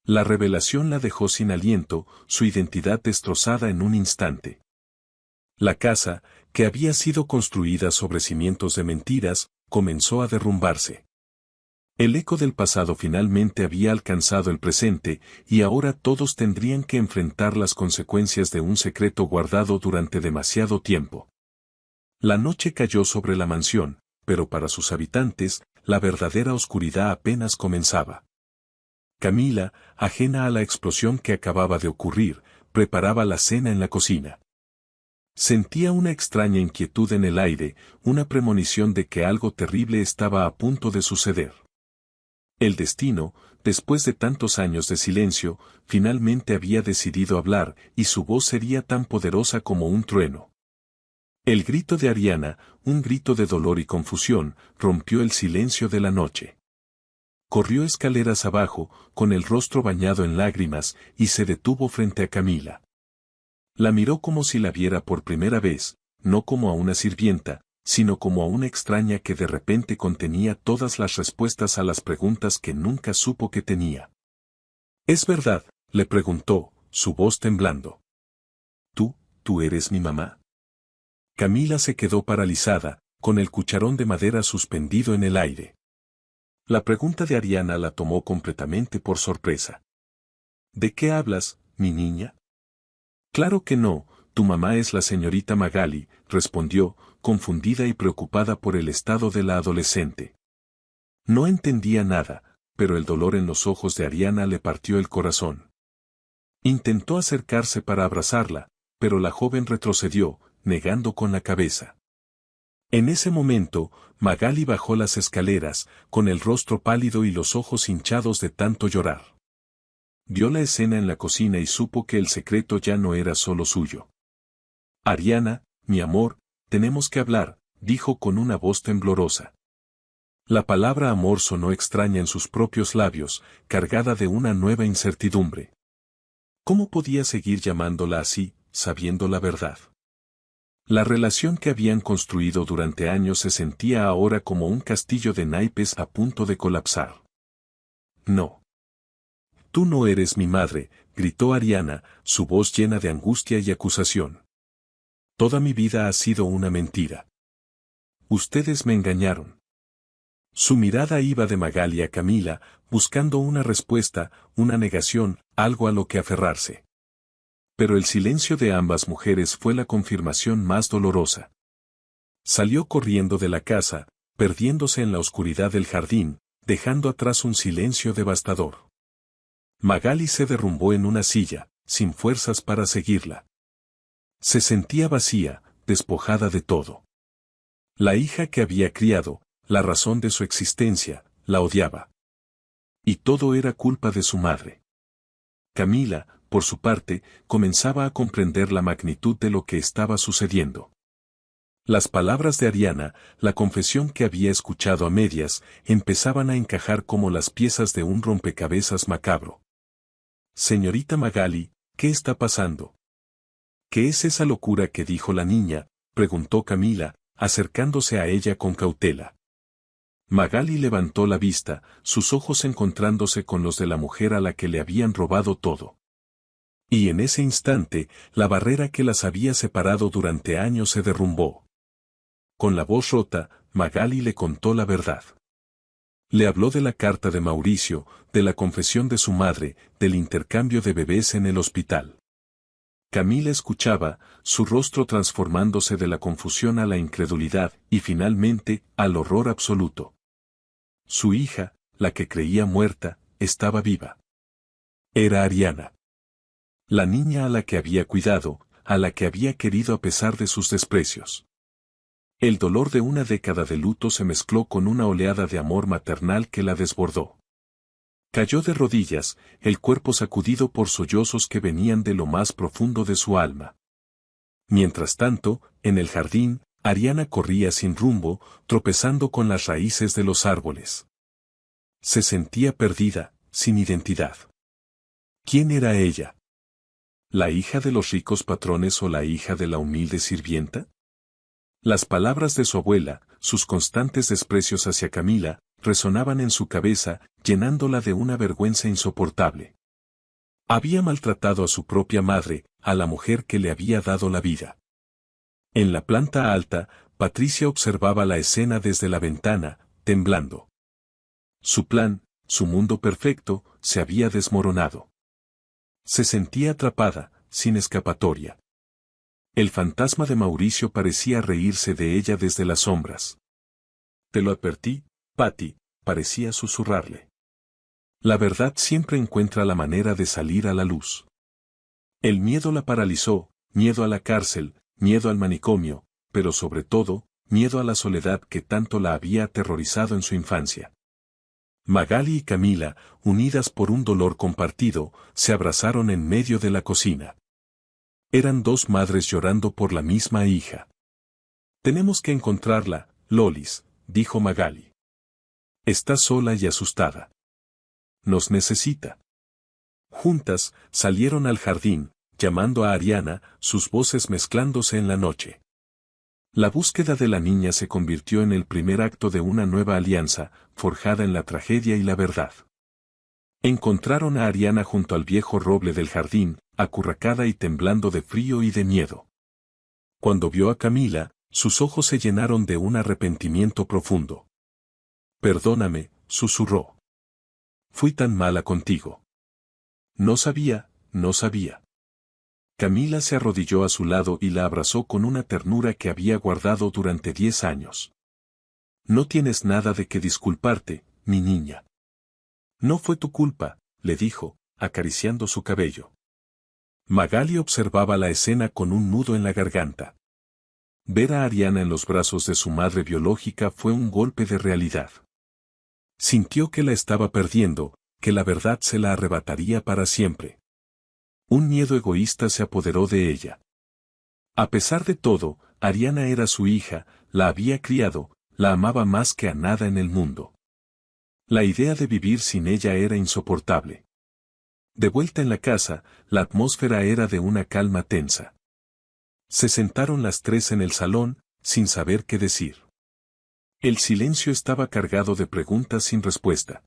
Speaker 1: La revelación la dejó sin aliento, su identidad destrozada en un instante. La casa, que había sido construida sobre cimientos de mentiras, comenzó a derrumbarse. El eco del pasado finalmente había alcanzado el presente, y ahora todos tendrían que enfrentar las consecuencias de un secreto guardado durante demasiado tiempo. La noche cayó sobre la mansión, pero para sus habitantes, la verdadera oscuridad apenas comenzaba. Camila, ajena a la explosión que acababa de ocurrir, preparaba la cena en la cocina. Sentía una extraña inquietud en el aire, una premonición de que algo terrible estaba a punto de suceder. El destino, después de tantos años de silencio, finalmente había decidido hablar, y su voz sería tan poderosa como un trueno. El grito de Ariana, un grito de dolor y confusión, rompió el silencio de la noche. Corrió escaleras abajo, con el rostro bañado en lágrimas, y se detuvo frente a Camila. La miró como si la viera por primera vez, no como a una sirvienta, sino como a una extraña que de repente contenía todas las respuestas a las preguntas que nunca supo que tenía. ¿Es verdad?, le preguntó, su voz temblando. ¿Tú eres mi mamá? Camila se quedó paralizada, con el cucharón de madera suspendido en el aire. La pregunta de Ariana la tomó completamente por sorpresa. ¿De qué hablas, mi niña? Claro que no, tu mamá es la señorita Magali, respondió, confundida y preocupada por el estado de la adolescente. No entendía nada, pero el dolor en los ojos de Ariana le partió el corazón. Intentó acercarse para abrazarla, pero la joven retrocedió, negando con la cabeza. En ese momento, Magali bajó las escaleras, con el rostro pálido y los ojos hinchados de tanto llorar. Vio la escena en la cocina y supo que el secreto ya no era solo suyo. Ariana, mi amor, tenemos que hablar, dijo con una voz temblorosa. La palabra amor sonó extraña en sus propios labios, cargada de una nueva incertidumbre. ¿Cómo podía seguir llamándola así, sabiendo la verdad? La relación que habían construido durante años se sentía ahora como un castillo de naipes a punto de colapsar. No. Tú no eres mi madre, gritó Ariana, su voz llena de angustia y acusación. Toda mi vida ha sido una mentira. Ustedes me engañaron. Su mirada iba de Magali a Camila, buscando una respuesta, una negación, algo a lo que aferrarse. Pero el silencio de ambas mujeres fue la confirmación más dolorosa. Salió corriendo de la casa, perdiéndose en la oscuridad del jardín, dejando atrás un silencio devastador. Magali se derrumbó en una silla, sin fuerzas para seguirla. Se sentía vacía, despojada de todo. La hija que había criado, la razón de su existencia, la odiaba. Y todo era culpa de su madre. Camila, por su parte, comenzaba a comprender la magnitud de lo que estaba sucediendo. Las palabras de Ariana, la confesión que había escuchado a medias, empezaban a encajar como las piezas de un rompecabezas macabro. Señorita Magali, ¿qué está pasando? ¿Qué es esa locura que dijo la niña?, preguntó Camila, acercándose a ella con cautela. Magali levantó la vista, sus ojos encontrándose con los de la mujer a la que le habían robado todo. Y en ese instante, la barrera que las había separado durante años se derrumbó. Con la voz rota, Magali le contó la verdad. Le habló de la carta de Mauricio, de la confesión de su madre, del intercambio de bebés en el hospital. Camila escuchaba, su rostro transformándose de la confusión a la incredulidad y finalmente, al horror absoluto. Su hija, la que creía muerta, estaba viva. Era Ariana. La niña a la que había cuidado, a la que había querido a pesar de sus desprecios. El dolor de una década de luto se mezcló con una oleada de amor maternal que la desbordó. Cayó de rodillas, el cuerpo sacudido por sollozos que venían de lo más profundo de su alma. Mientras tanto, en el jardín, Ariana corría sin rumbo, tropezando con las raíces de los árboles. Se sentía perdida, sin identidad. ¿Quién era ella? ¿La hija de los ricos patrones o la hija de la humilde sirvienta? Las palabras de su abuela, sus constantes desprecios hacia Camila, resonaban en su cabeza, llenándola de una vergüenza insoportable. Había maltratado a su propia madre, a la mujer que le había dado la vida. En la planta alta, Patricia observaba la escena desde la ventana, temblando. Su plan, su mundo perfecto, se había desmoronado. Se sentía atrapada, sin escapatoria. El fantasma de Mauricio parecía reírse de ella desde las sombras. Te lo advertí, Patty, parecía susurrarle. La verdad siempre encuentra la manera de salir a la luz. El miedo la paralizó, miedo a la cárcel, miedo al manicomio, pero sobre todo, miedo a la soledad que tanto la había aterrorizado en su infancia. Magali y Camila, unidas por un dolor compartido, se abrazaron en medio de la cocina. Eran dos madres llorando por la misma hija. Tenemos que encontrarla, Lolis, dijo Magali. Está sola y asustada. Nos necesita. Juntas, salieron al jardín, llamando a Ariana, sus voces mezclándose en la noche. La búsqueda de la niña se convirtió en el primer acto de una nueva alianza, forjada en la tragedia y la verdad. Encontraron a Ariana junto al viejo roble del jardín, acurracada y temblando de frío y de miedo. Cuando vio a Camila, sus ojos se llenaron de un arrepentimiento profundo. Perdóname, susurró. Fui tan mala contigo. No sabía, no sabía. Camila se arrodilló a su lado y la abrazó con una ternura que había guardado durante 10 años. No tienes nada de qué disculparte, mi niña. No fue tu culpa, le dijo, acariciando su cabello. Magali observaba la escena con un nudo en la garganta. Ver a Ariana en los brazos de su madre biológica fue un golpe de realidad. Sintió que la estaba perdiendo, que la verdad se la arrebataría para siempre. Un miedo egoísta se apoderó de ella. A pesar de todo, Ariana era su hija, la había criado, la amaba más que a nada en el mundo. La idea de vivir sin ella era insoportable. De vuelta en la casa, la atmósfera era de una calma tensa. Se sentaron las tres en el salón, sin saber qué decir. El silencio estaba cargado de preguntas sin respuesta.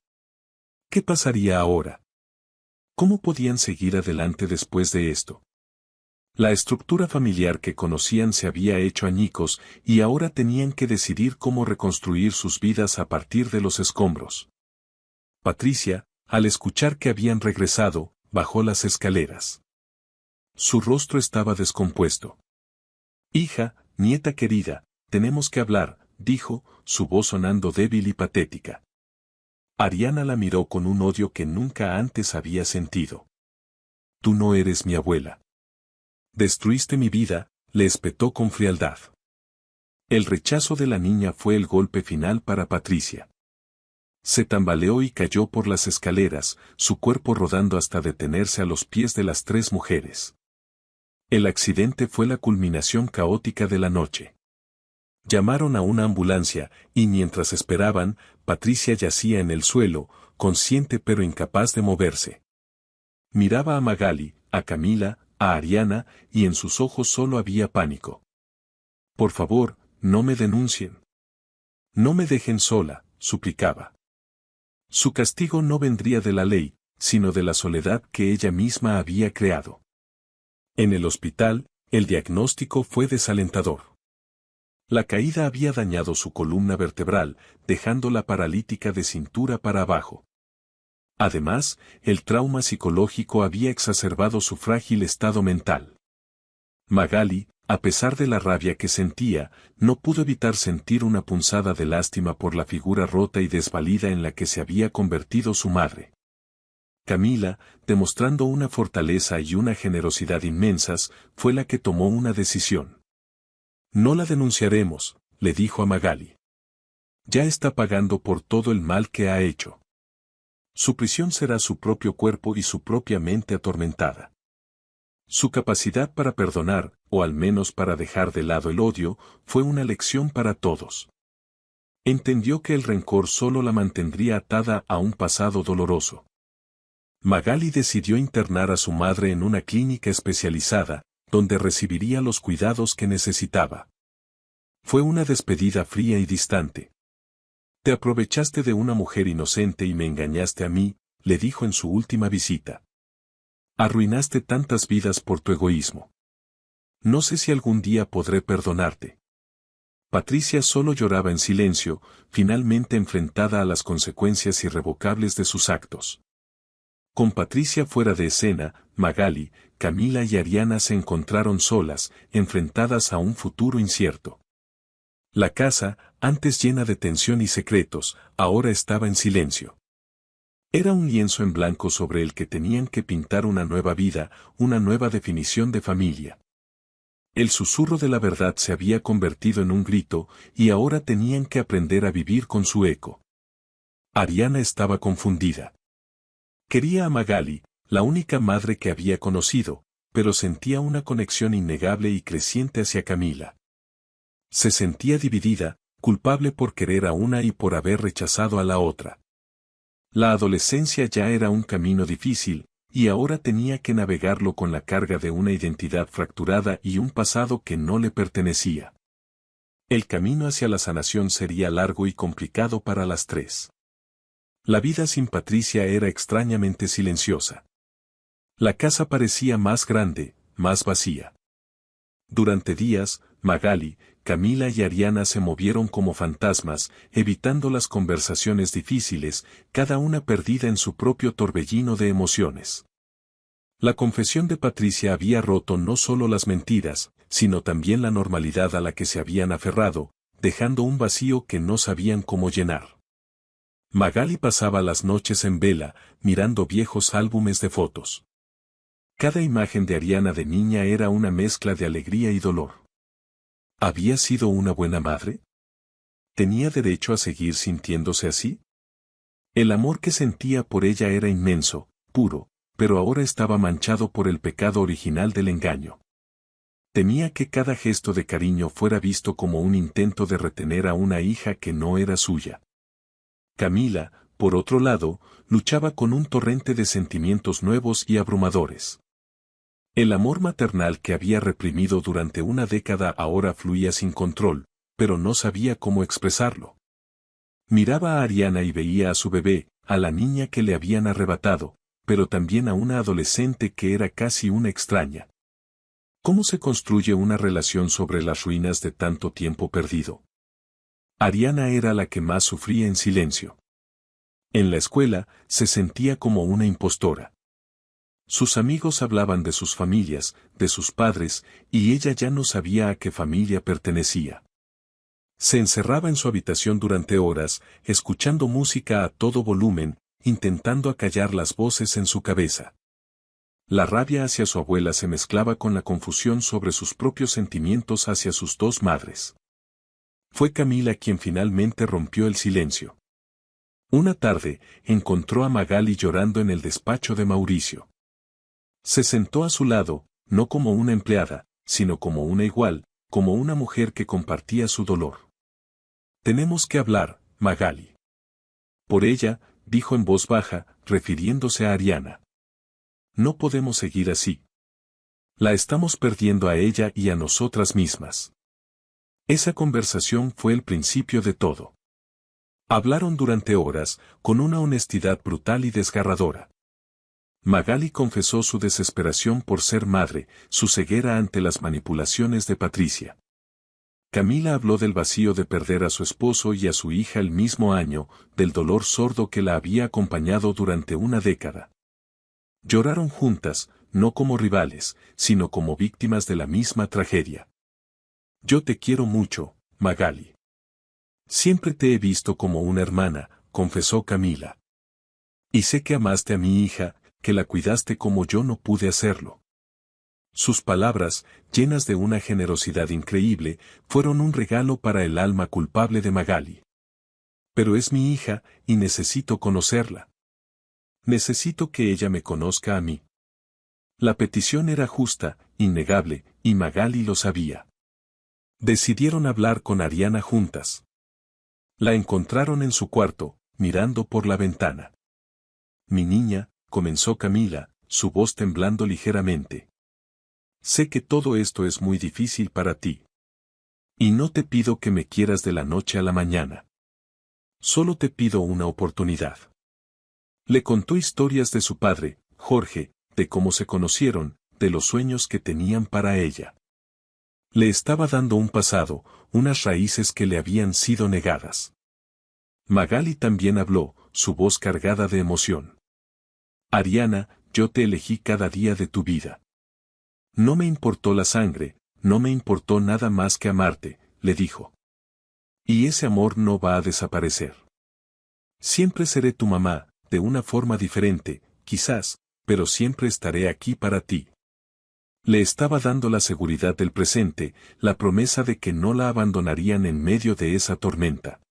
Speaker 1: ¿Qué pasaría ahora? ¿Cómo podían seguir adelante después de esto? La estructura familiar que conocían se había hecho añicos y ahora tenían que decidir cómo reconstruir sus vidas a partir de los escombros. Patricia, al escuchar que habían regresado, bajó las escaleras. Su rostro estaba descompuesto. Hija, nieta querida, tenemos que hablar, dijo, su voz sonando débil y patética. Ariana la miró con un odio que nunca antes había sentido. Tú no eres mi abuela. Destruiste mi vida, le espetó con frialdad. El rechazo de la niña fue el golpe final para Patricia. Se tambaleó y cayó por las escaleras, su cuerpo rodando hasta detenerse a los pies de las tres mujeres. El accidente fue la culminación caótica de la noche. Llamaron a una ambulancia, y mientras esperaban, Patricia yacía en el suelo, consciente pero incapaz de moverse. Miraba a Magali, a Camila, a Ariana, y en sus ojos solo había pánico. Por favor, no me denuncien. No me dejen sola, suplicaba. Su castigo no vendría de la ley, sino de la soledad que ella misma había creado. En el hospital, el diagnóstico fue desalentador. La caída había dañado su columna vertebral, dejándola paralítica de cintura para abajo. Además, el trauma psicológico había exacerbado su frágil estado mental. Magali, a pesar de la rabia que sentía, no pudo evitar sentir una punzada de lástima por la figura rota y desvalida en la que se había convertido su madre. Camila, demostrando una fortaleza y una generosidad inmensas, fue la que tomó una decisión. No la denunciaremos, le dijo a Magali. Ya está pagando por todo el mal que ha hecho. Su prisión será su propio cuerpo y su propia mente atormentada. Su capacidad para perdonar, o al menos para dejar de lado el odio, fue una lección para todos. Entendió que el rencor solo la mantendría atada a un pasado doloroso. Magali decidió internar a su madre en una clínica especializada, donde recibiría los cuidados que necesitaba. Fue una despedida fría y distante. Te aprovechaste de una mujer inocente y me engañaste a mí, le dijo en su última visita. Arruinaste tantas vidas por tu egoísmo. No sé si algún día podré perdonarte. Patricia solo lloraba en silencio, finalmente enfrentada a las consecuencias irrevocables de sus actos. Con Patricia fuera de escena, Magali, Camila y Ariana se encontraron solas, enfrentadas a un futuro incierto. La casa, antes llena de tensión y secretos, ahora estaba en silencio. Era un lienzo en blanco sobre el que tenían que pintar una nueva vida, una nueva definición de familia. El susurro de la verdad se había convertido en un grito, y ahora tenían que aprender a vivir con su eco. Ariana estaba confundida. Quería a Magali, la única madre que había conocido, pero sentía una conexión innegable y creciente hacia Camila. Se sentía dividida, culpable por querer a una y por haber rechazado a la otra. La adolescencia ya era un camino difícil, y ahora tenía que navegarlo con la carga de una identidad fracturada y un pasado que no le pertenecía. El camino hacia la sanación sería largo y complicado para las tres. La vida sin Patricia era extrañamente silenciosa. La casa parecía más grande, más vacía. Durante días, Magali, Camila y Ariana se movieron como fantasmas, evitando las conversaciones difíciles, cada una perdida en su propio torbellino de emociones. La confesión de Patricia había roto no solo las mentiras, sino también la normalidad a la que se habían aferrado, dejando un vacío que no sabían cómo llenar. Magali pasaba las noches en vela, mirando viejos álbumes de fotos. Cada imagen de Ariana de niña era una mezcla de alegría y dolor. ¿Había sido una buena madre? ¿Tenía derecho a seguir sintiéndose así? El amor que sentía por ella era inmenso, puro, pero ahora estaba manchado por el pecado original del engaño. Temía que cada gesto de cariño fuera visto como un intento de retener a una hija que no era suya. Camila, por otro lado, luchaba con un torrente de sentimientos nuevos y abrumadores. El amor maternal que había reprimido durante una década ahora fluía sin control, pero no sabía cómo expresarlo. Miraba a Ariana y veía a su bebé, a la niña que le habían arrebatado, pero también a una adolescente que era casi una extraña. ¿Cómo se construye una relación sobre las ruinas de tanto tiempo perdido? Ariana era la que más sufría en silencio. En la escuela, se sentía como una impostora. Sus amigos hablaban de sus familias, de sus padres, y ella ya no sabía a qué familia pertenecía. Se encerraba en su habitación durante horas, escuchando música a todo volumen, intentando acallar las voces en su cabeza. La rabia hacia su abuela se mezclaba con la confusión sobre sus propios sentimientos hacia sus dos madres. Fue Camila quien finalmente rompió el silencio. Una tarde, encontró a Magali llorando en el despacho de Mauricio. Se sentó a su lado, no como una empleada, sino como una igual, como una mujer que compartía su dolor. Tenemos que hablar, Magali. Por ella, dijo en voz baja, refiriéndose a Ariana. No podemos seguir así. La estamos perdiendo a ella y a nosotras mismas. Esa conversación fue el principio de todo. Hablaron durante horas, con una honestidad brutal y desgarradora. Magali confesó su desesperación por ser madre, su ceguera ante las manipulaciones de Patricia. Camila habló del vacío de perder a su esposo y a su hija el mismo año, del dolor sordo que la había acompañado durante una década. Lloraron juntas, no como rivales, sino como víctimas de la misma tragedia. Yo te quiero mucho, Magali. Siempre te he visto como una hermana, confesó Camila. Y sé que amaste a mi hija, que la cuidaste como yo no pude hacerlo. Sus palabras, llenas de una generosidad increíble, fueron un regalo para el alma culpable de Magali. Pero es mi hija, y necesito conocerla. Necesito que ella me conozca a mí. La petición era justa, innegable, y Magali lo sabía. Decidieron hablar con Ariana juntas. La encontraron en su cuarto, mirando por la ventana. Mi niña, comenzó Camila, su voz temblando ligeramente. Sé que todo esto es muy difícil para ti. Y no te pido que me quieras de la noche a la mañana. Solo te pido una oportunidad. Le contó historias de su padre, Jorge, de cómo se conocieron, de los sueños que tenían para ella. Le estaba dando un pasado, unas raíces que le habían sido negadas. Magali también habló, su voz cargada de emoción. Ariana, yo te elegí cada día de tu vida. No me importó la sangre, no me importó nada más que amarte, le dijo. Y ese amor no va a desaparecer. Siempre seré tu mamá, de una forma diferente, quizás, pero siempre estaré aquí para ti. Le estaba dando la seguridad del presente, la promesa de que no la abandonarían en medio de esa tormenta.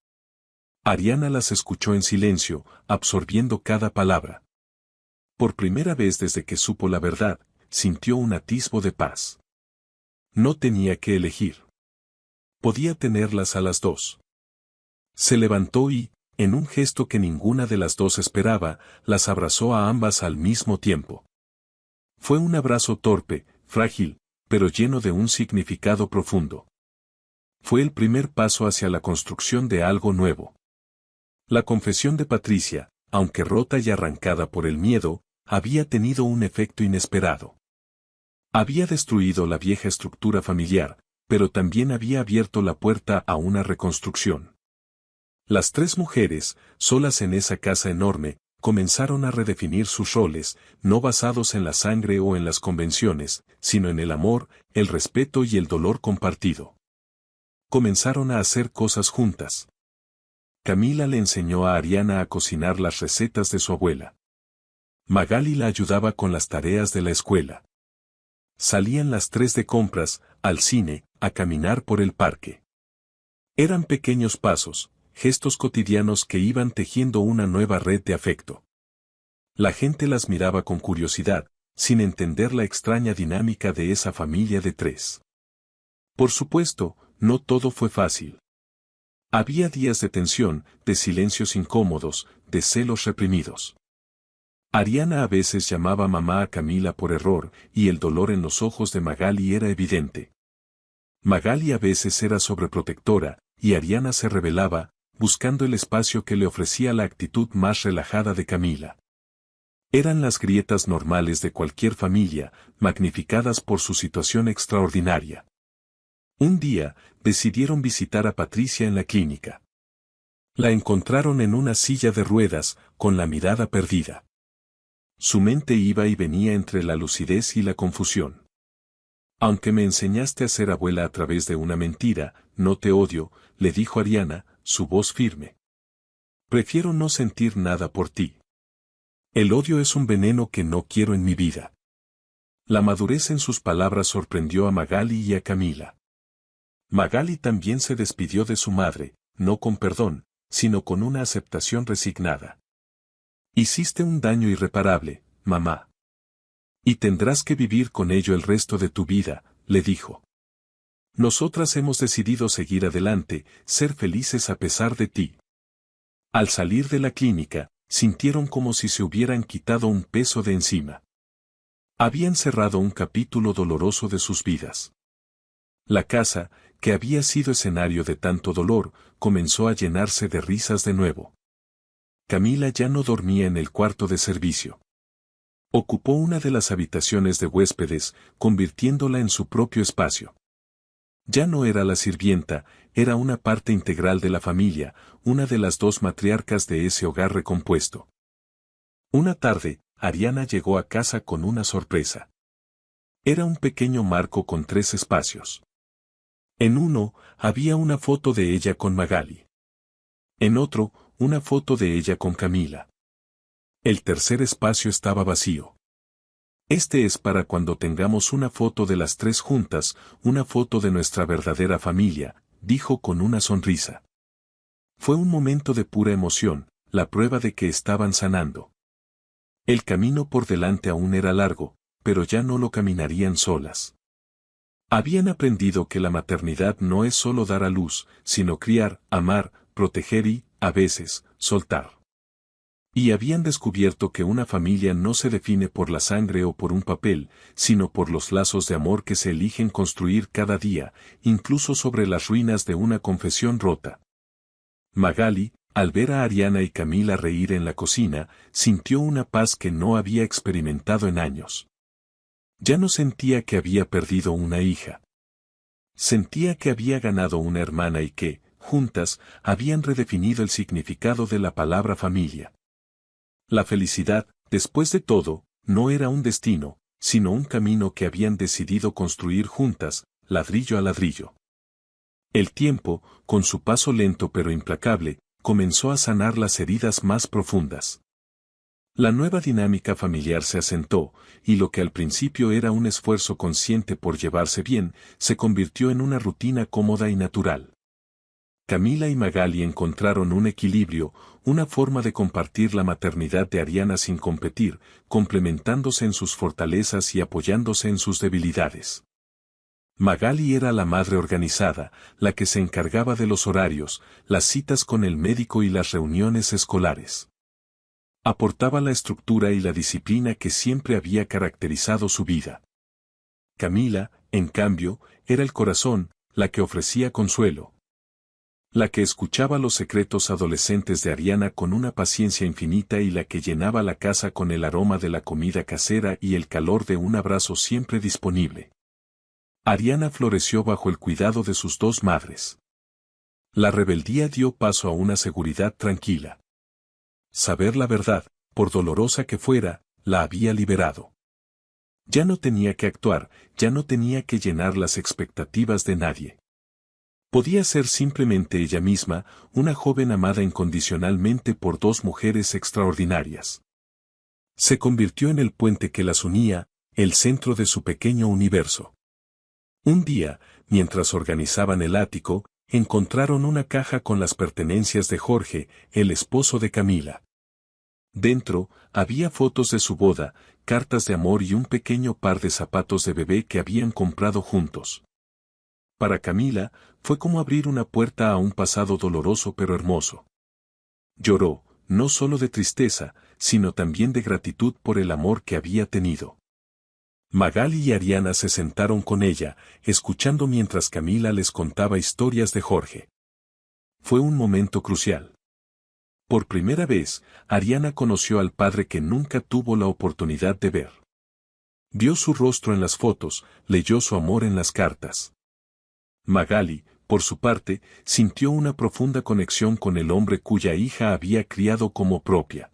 Speaker 1: Ariana las escuchó en silencio, absorbiendo cada palabra. Por primera vez desde que supo la verdad, sintió un atisbo de paz. No tenía que elegir. Podía tenerlas a las dos. Se levantó y, en un gesto que ninguna de las dos esperaba, las abrazó a ambas al mismo tiempo. Fue un abrazo torpe, frágil, pero lleno de un significado profundo. Fue el primer paso hacia la construcción de algo nuevo. La confesión de Patricia, aunque rota y arrancada por el miedo, había tenido un efecto inesperado. Había destruido la vieja estructura familiar, pero también había abierto la puerta a una reconstrucción. Las tres mujeres, solas en esa casa enorme, comenzaron a redefinir sus roles, no basados en la sangre o en las convenciones, sino en el amor, el respeto y el dolor compartido. Comenzaron a hacer cosas juntas. Camila le enseñó a Ariana a cocinar las recetas de su abuela. Magali la ayudaba con las tareas de la escuela. Salían las tres de compras, al cine, a caminar por el parque. Eran pequeños pasos, gestos cotidianos que iban tejiendo una nueva red de afecto. La gente las miraba con curiosidad, sin entender la extraña dinámica de esa familia de tres. Por supuesto, no todo fue fácil. Había días de tensión, de silencios incómodos, de celos reprimidos. Ariana a veces llamaba mamá a Camila por error, y el dolor en los ojos de Magali era evidente. Magali a veces era sobreprotectora, y Ariana se rebelaba, buscando el espacio que le ofrecía la actitud más relajada de Camila. Eran las grietas normales de cualquier familia, magnificadas por su situación extraordinaria. Un día, decidieron visitar a Patricia en la clínica. La encontraron en una silla de ruedas, con la mirada perdida. Su mente iba y venía entre la lucidez y la confusión. Aunque me enseñaste a ser abuela a través de una mentira, no te odio, le dijo Ariana, su voz firme. Prefiero no sentir nada por ti. El odio es un veneno que no quiero en mi vida. La madurez en sus palabras sorprendió a Magali y a Camila. Magali también se despidió de su madre, no con perdón, sino con una aceptación resignada. Hiciste un daño irreparable, mamá. Y tendrás que vivir con ello el resto de tu vida, le dijo. Nosotras hemos decidido seguir adelante, ser felices a pesar de ti. Al salir de la clínica, sintieron como si se hubieran quitado un peso de encima. Habían cerrado un capítulo doloroso de sus vidas. La casa, que había sido escenario de tanto dolor, comenzó a llenarse de risas de nuevo. Camila ya no dormía en el cuarto de servicio. Ocupó una de las habitaciones de huéspedes, convirtiéndola en su propio espacio. Ya no era la sirvienta, era una parte integral de la familia, una de las dos matriarcas de ese hogar recompuesto. Una tarde, Ariana llegó a casa con una sorpresa. Era un pequeño marco con 3 espacios. En uno, había una foto de ella con Magali. En otro, una foto de ella con Camila. El tercer espacio estaba vacío. Este es para cuando tengamos una foto de las 3 juntas, una foto de nuestra verdadera familia, dijo con una sonrisa. Fue un momento de pura emoción, la prueba de que estaban sanando. El camino por delante aún era largo, pero ya no lo caminarían solas. Habían aprendido que la maternidad no es solo dar a luz, sino criar, amar, proteger y, a veces, soltar. Y habían descubierto que una familia no se define por la sangre o por un papel, sino por los lazos de amor que se eligen construir cada día, incluso sobre las ruinas de una confesión rota. Magali, al ver a Ariana y Camila reír en la cocina, sintió una paz que no había experimentado en años. Ya no sentía que había perdido una hija. Sentía que había ganado una hermana y que, juntas, habían redefinido el significado de la palabra familia. La felicidad, después de todo, no era un destino, sino un camino que habían decidido construir juntas, ladrillo a ladrillo. El tiempo, con su paso lento pero implacable, comenzó a sanar las heridas más profundas. La nueva dinámica familiar se asentó, y lo que al principio era un esfuerzo consciente por llevarse bien, se convirtió en una rutina cómoda y natural. Camila y Magali encontraron un equilibrio, una forma de compartir la maternidad de Ariana sin competir, complementándose en sus fortalezas y apoyándose en sus debilidades. Magali era la madre organizada, la que se encargaba de los horarios, las citas con el médico y las reuniones escolares. Aportaba la estructura y la disciplina que siempre había caracterizado su vida. Camila, en cambio, era el corazón, la que ofrecía consuelo. La que escuchaba los secretos adolescentes de Ariana con una paciencia infinita y la que llenaba la casa con el aroma de la comida casera y el calor de un abrazo siempre disponible. Ariana floreció bajo el cuidado de sus 2 madres. La rebeldía dio paso a una seguridad tranquila. Saber la verdad, por dolorosa que fuera, la había liberado. Ya no tenía que actuar, ya no tenía que llenar las expectativas de nadie. Podía ser simplemente ella misma, una joven amada incondicionalmente por dos mujeres extraordinarias. Se convirtió en el puente que las unía, el centro de su pequeño universo. Un día, mientras organizaban el ático, encontraron una caja con las pertenencias de Jorge, el esposo de Camila. Dentro, había fotos de su boda, cartas de amor y un pequeño par de zapatos de bebé que habían comprado juntos. Para Camila, fue como abrir una puerta a un pasado doloroso pero hermoso. Lloró, no solo de tristeza, sino también de gratitud por el amor que había tenido. Magali y Ariana se sentaron con ella, escuchando mientras Camila les contaba historias de Jorge. Fue un momento crucial. Por primera vez, Ariana conoció al padre que nunca tuvo la oportunidad de ver. Vio su rostro en las fotos, leyó su amor en las cartas. Magali, por su parte, sintió una profunda conexión con el hombre cuya hija había criado como propia.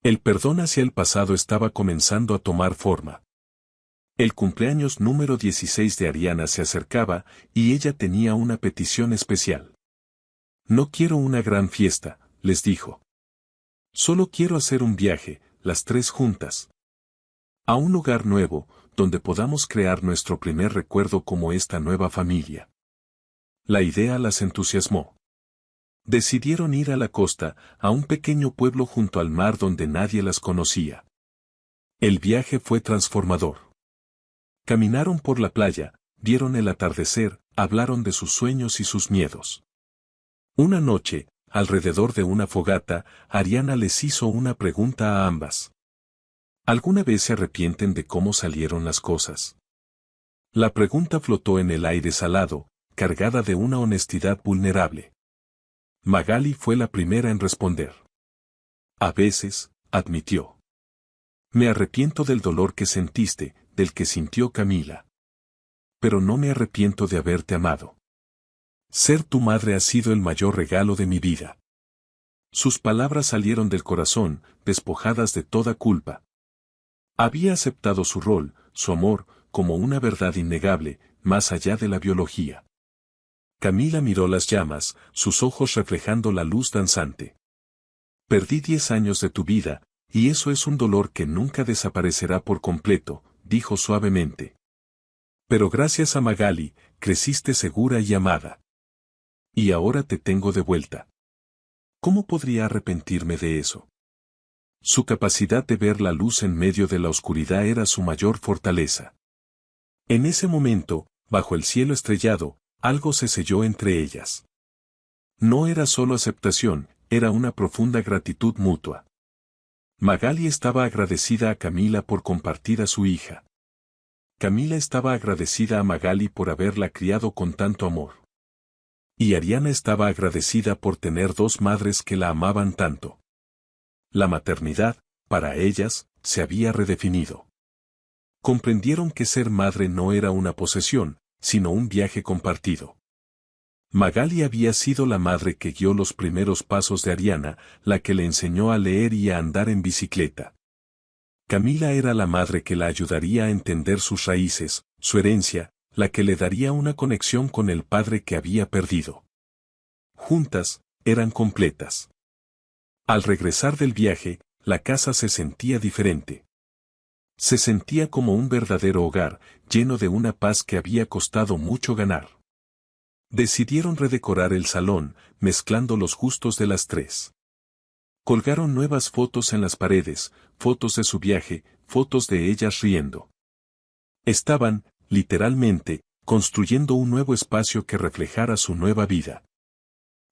Speaker 1: El perdón hacia el pasado estaba comenzando a tomar forma. El cumpleaños número 16 de Ariana se acercaba, y ella tenía una petición especial. No quiero una gran fiesta, les dijo. Solo quiero hacer un viaje, las tres juntas. A un lugar nuevo, donde podamos crear nuestro primer recuerdo como esta nueva familia. La idea las entusiasmó. Decidieron ir a la costa, a un pequeño pueblo junto al mar donde nadie las conocía. El viaje fue transformador. Caminaron por la playa, vieron el atardecer, hablaron de sus sueños y sus miedos. Una noche, alrededor de una fogata, Ariana les hizo una pregunta a ambas. ¿Alguna vez se arrepienten de cómo salieron las cosas? La pregunta flotó en el aire salado, cargada de una honestidad vulnerable. Magali fue la primera en responder. A veces, admitió. Me arrepiento del dolor que sentiste, del que sintió Camila. Pero no me arrepiento de haberte amado. Ser tu madre ha sido el mayor regalo de mi vida. Sus palabras salieron del corazón, despojadas de toda culpa. Había aceptado su rol, su amor, como una verdad innegable, más allá de la biología. Camila miró las llamas, sus ojos reflejando la luz danzante. Perdí 10 años de tu vida, y eso es un dolor que nunca desaparecerá por completo, dijo suavemente. Pero gracias a Magali, creciste segura y amada. Y ahora te tengo de vuelta. ¿Cómo podría arrepentirme de eso? Su capacidad de ver la luz en medio de la oscuridad era su mayor fortaleza. En ese momento, bajo el cielo estrellado, algo se selló entre ellas. No era solo aceptación, era una profunda gratitud mutua. Magali estaba agradecida a Camila por compartir a su hija. Camila estaba agradecida a Magali por haberla criado con tanto amor. Y Ariana estaba agradecida por tener dos madres que la amaban tanto. La maternidad, para ellas, se había redefinido. Comprendieron que ser madre no era una posesión, sino un viaje compartido. Magali había sido la madre que guió los primeros pasos de Ariana, la que le enseñó a leer y a andar en bicicleta. Camila era la madre que la ayudaría a entender sus raíces, su herencia, la que le daría una conexión con el padre que había perdido. Juntas, eran completas. Al regresar del viaje, la casa se sentía diferente. Se sentía como un verdadero hogar, lleno de una paz que había costado mucho ganar. Decidieron redecorar el salón, mezclando los gustos de las tres. Colgaron nuevas fotos en las paredes, fotos de su viaje, fotos de ellas riendo. Estaban, literalmente, construyendo un nuevo espacio que reflejara su nueva vida.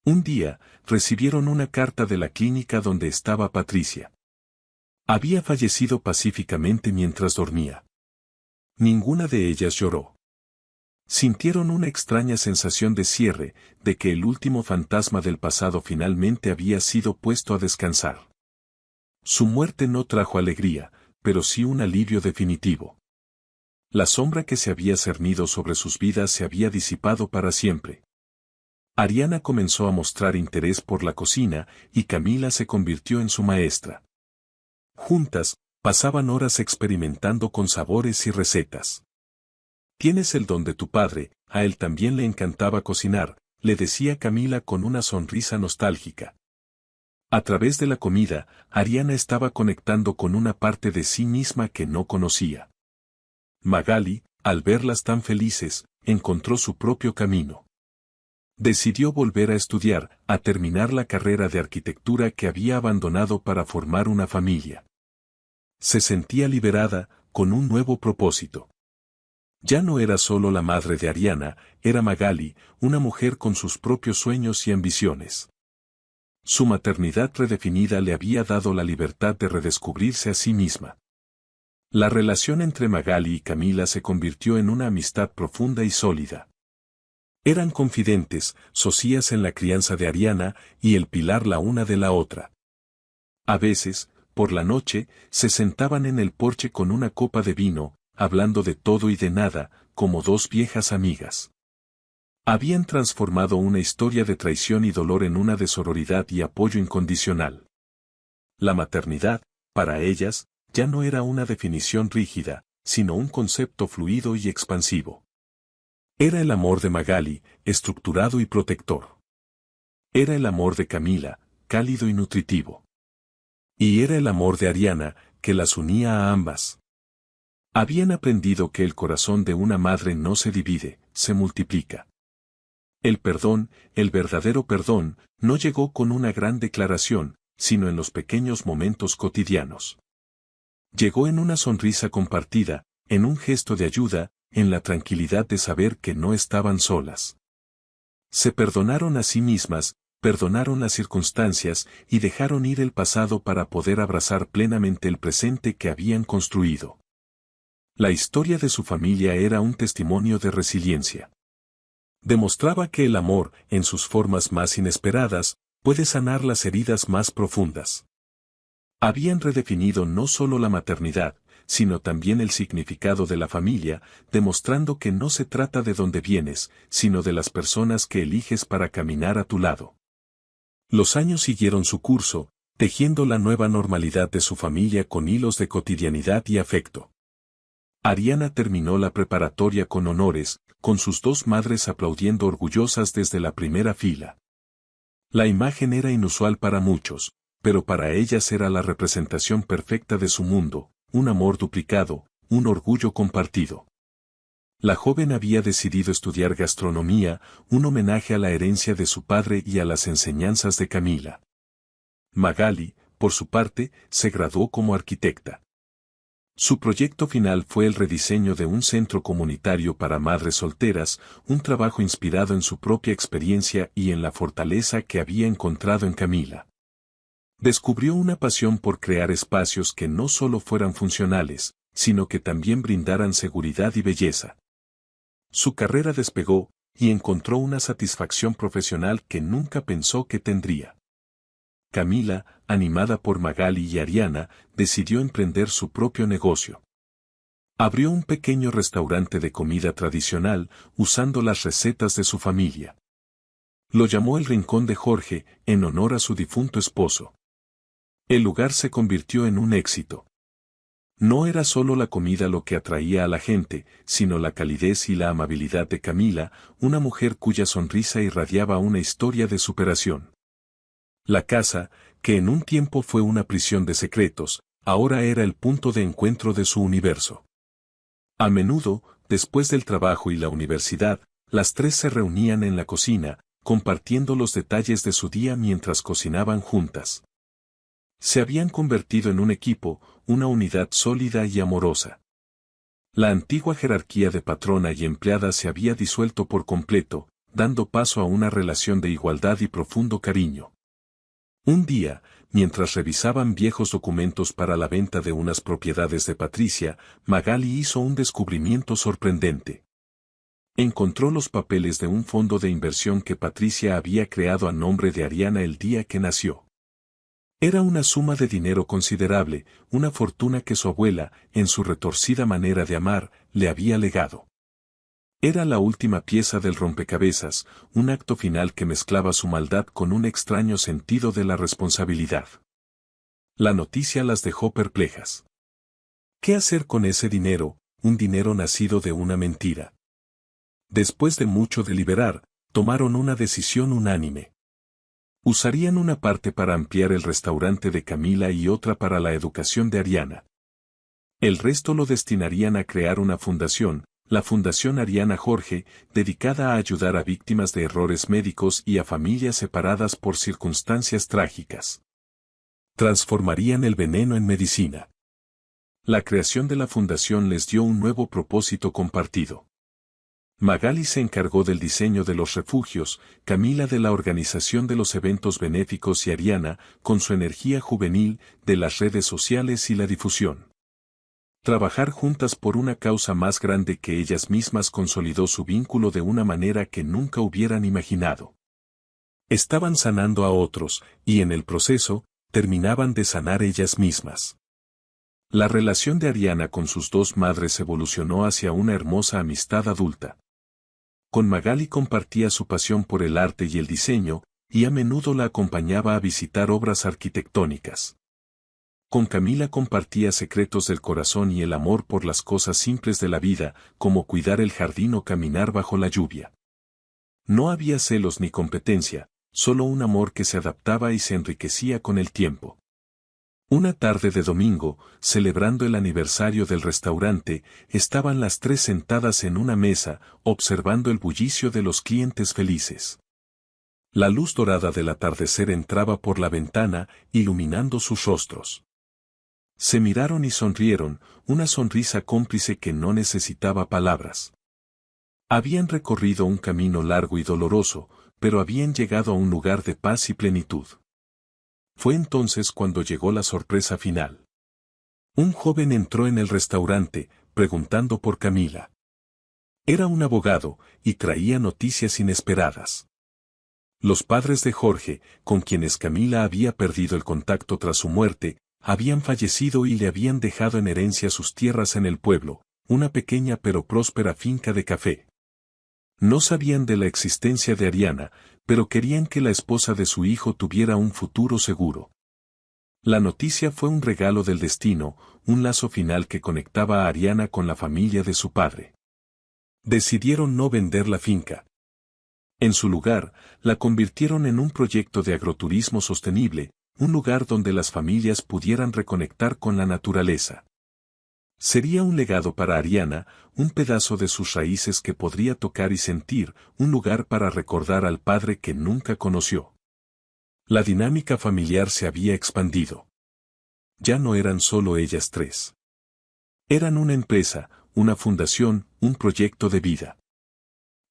Speaker 1: Un día, recibieron una carta de la clínica donde estaba Patricia. Había fallecido pacíficamente mientras dormía. Ninguna de ellas lloró. Sintieron una extraña sensación de cierre, de que el último fantasma del pasado finalmente había sido puesto a descansar. Su muerte no trajo alegría, pero sí un alivio definitivo. La sombra que se había cernido sobre sus vidas se había disipado para siempre. Ariana comenzó a mostrar interés por la cocina, y Camila se convirtió en su maestra. Juntas, pasaban horas experimentando con sabores y recetas. Tienes el don de tu padre, a él también le encantaba cocinar, le decía Camila con una sonrisa nostálgica. A través de la comida, Ariana estaba conectando con una parte de sí misma que no conocía. Magali, al verlas tan felices, encontró su propio camino. Decidió volver a estudiar, a terminar la carrera de arquitectura que había abandonado para formar una familia. Se sentía liberada, con un nuevo propósito. Ya no era solo la madre de Ariana, era Magali, una mujer con sus propios sueños y ambiciones. Su maternidad redefinida le había dado la libertad de redescubrirse a sí misma. La relación entre Magali y Camila se convirtió en una amistad profunda y sólida. Eran confidentes, socias en la crianza de Ariana y el pilar la una de la otra. A veces, por la noche, se sentaban en el porche con una copa de vino, hablando de todo y de nada, como dos viejas amigas. Habían transformado una historia de traición y dolor en una de sororidad y apoyo incondicional. La maternidad, para ellas, ya no era una definición rígida, sino un concepto fluido y expansivo. Era el amor de Magali, estructurado y protector. Era el amor de Camila, cálido y nutritivo. Y era el amor de Ariana, que las unía a ambas. Habían aprendido que el corazón de una madre no se divide, se multiplica. El perdón, el verdadero perdón, no llegó con una gran declaración, sino en los pequeños momentos cotidianos. Llegó en una sonrisa compartida, en un gesto de ayuda, en la tranquilidad de saber que no estaban solas. Se perdonaron a sí mismas, perdonaron las circunstancias y dejaron ir el pasado para poder abrazar plenamente el presente que habían construido. La historia de su familia era un testimonio de resiliencia. Demostraba que el amor, en sus formas más inesperadas, puede sanar las heridas más profundas. Habían redefinido no solo la maternidad, sino también el significado de la familia, demostrando que no se trata de dónde vienes, sino de las personas que eliges para caminar a tu lado. Los años siguieron su curso, tejiendo la nueva normalidad de su familia con hilos de cotidianidad y afecto. Ariana terminó la preparatoria con honores, con sus dos madres aplaudiendo orgullosas desde la primera fila. La imagen era inusual para muchos, pero para ellas era la representación perfecta de su mundo, un amor duplicado, un orgullo compartido. La joven había decidido estudiar gastronomía, un homenaje a la herencia de su padre y a las enseñanzas de Camila. Magali, por su parte, se graduó como arquitecta. Su proyecto final fue el rediseño de un centro comunitario para madres solteras, un trabajo inspirado en su propia experiencia y en la fortaleza que había encontrado en Camila. Descubrió una pasión por crear espacios que no solo fueran funcionales, sino que también brindaran seguridad y belleza. Su carrera despegó, y encontró una satisfacción profesional que nunca pensó que tendría. Camila, animada por Magali y Ariana, decidió emprender su propio negocio. Abrió un pequeño restaurante de comida tradicional, usando las recetas de su familia. Lo llamó el Rincón de Jorge, en honor a su difunto esposo. El lugar se convirtió en un éxito. No era solo la comida lo que atraía a la gente, sino la calidez y la amabilidad de Camila, una mujer cuya sonrisa irradiaba una historia de superación. La casa, que en un tiempo fue una prisión de secretos, ahora era el punto de encuentro de su universo. A menudo, después del trabajo y la universidad, las tres se reunían en la cocina, compartiendo los detalles de su día mientras cocinaban juntas. Se habían convertido en un equipo, una unidad sólida y amorosa. La antigua jerarquía de patrona y empleada se había disuelto por completo, dando paso a una relación de igualdad y profundo cariño. Un día, mientras revisaban viejos documentos para la venta de unas propiedades de Patricia, Magali hizo un descubrimiento sorprendente. Encontró los papeles de un fondo de inversión que Patricia había creado a nombre de Ariana el día que nació. Era una suma de dinero considerable, una fortuna que su abuela, en su retorcida manera de amar, le había legado. Era la última pieza del rompecabezas, un acto final que mezclaba su maldad con un extraño sentido de la responsabilidad. La noticia las dejó perplejas. ¿Qué hacer con ese dinero, un dinero nacido de una mentira? Después de mucho deliberar, tomaron una decisión unánime. Usarían una parte para ampliar el restaurante de Camila y otra para la educación de Ariana. El resto lo destinarían a crear una fundación, la Fundación Ariana Jorge, dedicada a ayudar a víctimas de errores médicos y a familias separadas por circunstancias trágicas. Transformarían el veneno en medicina. La creación de la fundación les dio un nuevo propósito compartido. Magali se encargó del diseño de los refugios, Camila de la organización de los eventos benéficos y Ariana, con su energía juvenil, de las redes sociales y la difusión. Trabajar juntas por una causa más grande que ellas mismas consolidó su vínculo de una manera que nunca hubieran imaginado. Estaban sanando a otros, y en el proceso, terminaban de sanar ellas mismas. La relación de Ariana con sus dos madres evolucionó hacia una hermosa amistad adulta. Con Magali compartía su pasión por el arte y el diseño, y a menudo la acompañaba a visitar obras arquitectónicas. Con Camila compartía secretos del corazón y el amor por las cosas simples de la vida, como cuidar el jardín o caminar bajo la lluvia. No había celos ni competencia, solo un amor que se adaptaba y se enriquecía con el tiempo. Una tarde de domingo, celebrando el aniversario del restaurante, estaban las tres sentadas en una mesa, observando el bullicio de los clientes felices. La luz dorada del atardecer entraba por la ventana, iluminando sus rostros. Se miraron y sonrieron, una sonrisa cómplice que no necesitaba palabras. Habían recorrido un camino largo y doloroso, pero habían llegado a un lugar de paz y plenitud. Fue entonces cuando llegó la sorpresa final. Un joven entró en el restaurante, preguntando por Camila. Era un abogado, y traía noticias inesperadas. Los padres de Jorge, con quienes Camila había perdido el contacto tras su muerte, habían fallecido y le habían dejado en herencia sus tierras en el pueblo, una pequeña pero próspera finca de café. No sabían de la existencia de Ariana, pero querían que la esposa de su hijo tuviera un futuro seguro. La noticia fue un regalo del destino, un lazo final que conectaba a Ariana con la familia de su padre. Decidieron no vender la finca. En su lugar, la convirtieron en un proyecto de agroturismo sostenible, un lugar donde las familias pudieran reconectar con la naturaleza. Sería un legado para Ariana, un pedazo de sus raíces que podría tocar y sentir, un lugar para recordar al padre que nunca conoció. La dinámica familiar se había expandido. Ya no eran solo ellas tres. Eran una empresa, una fundación, un proyecto de vida.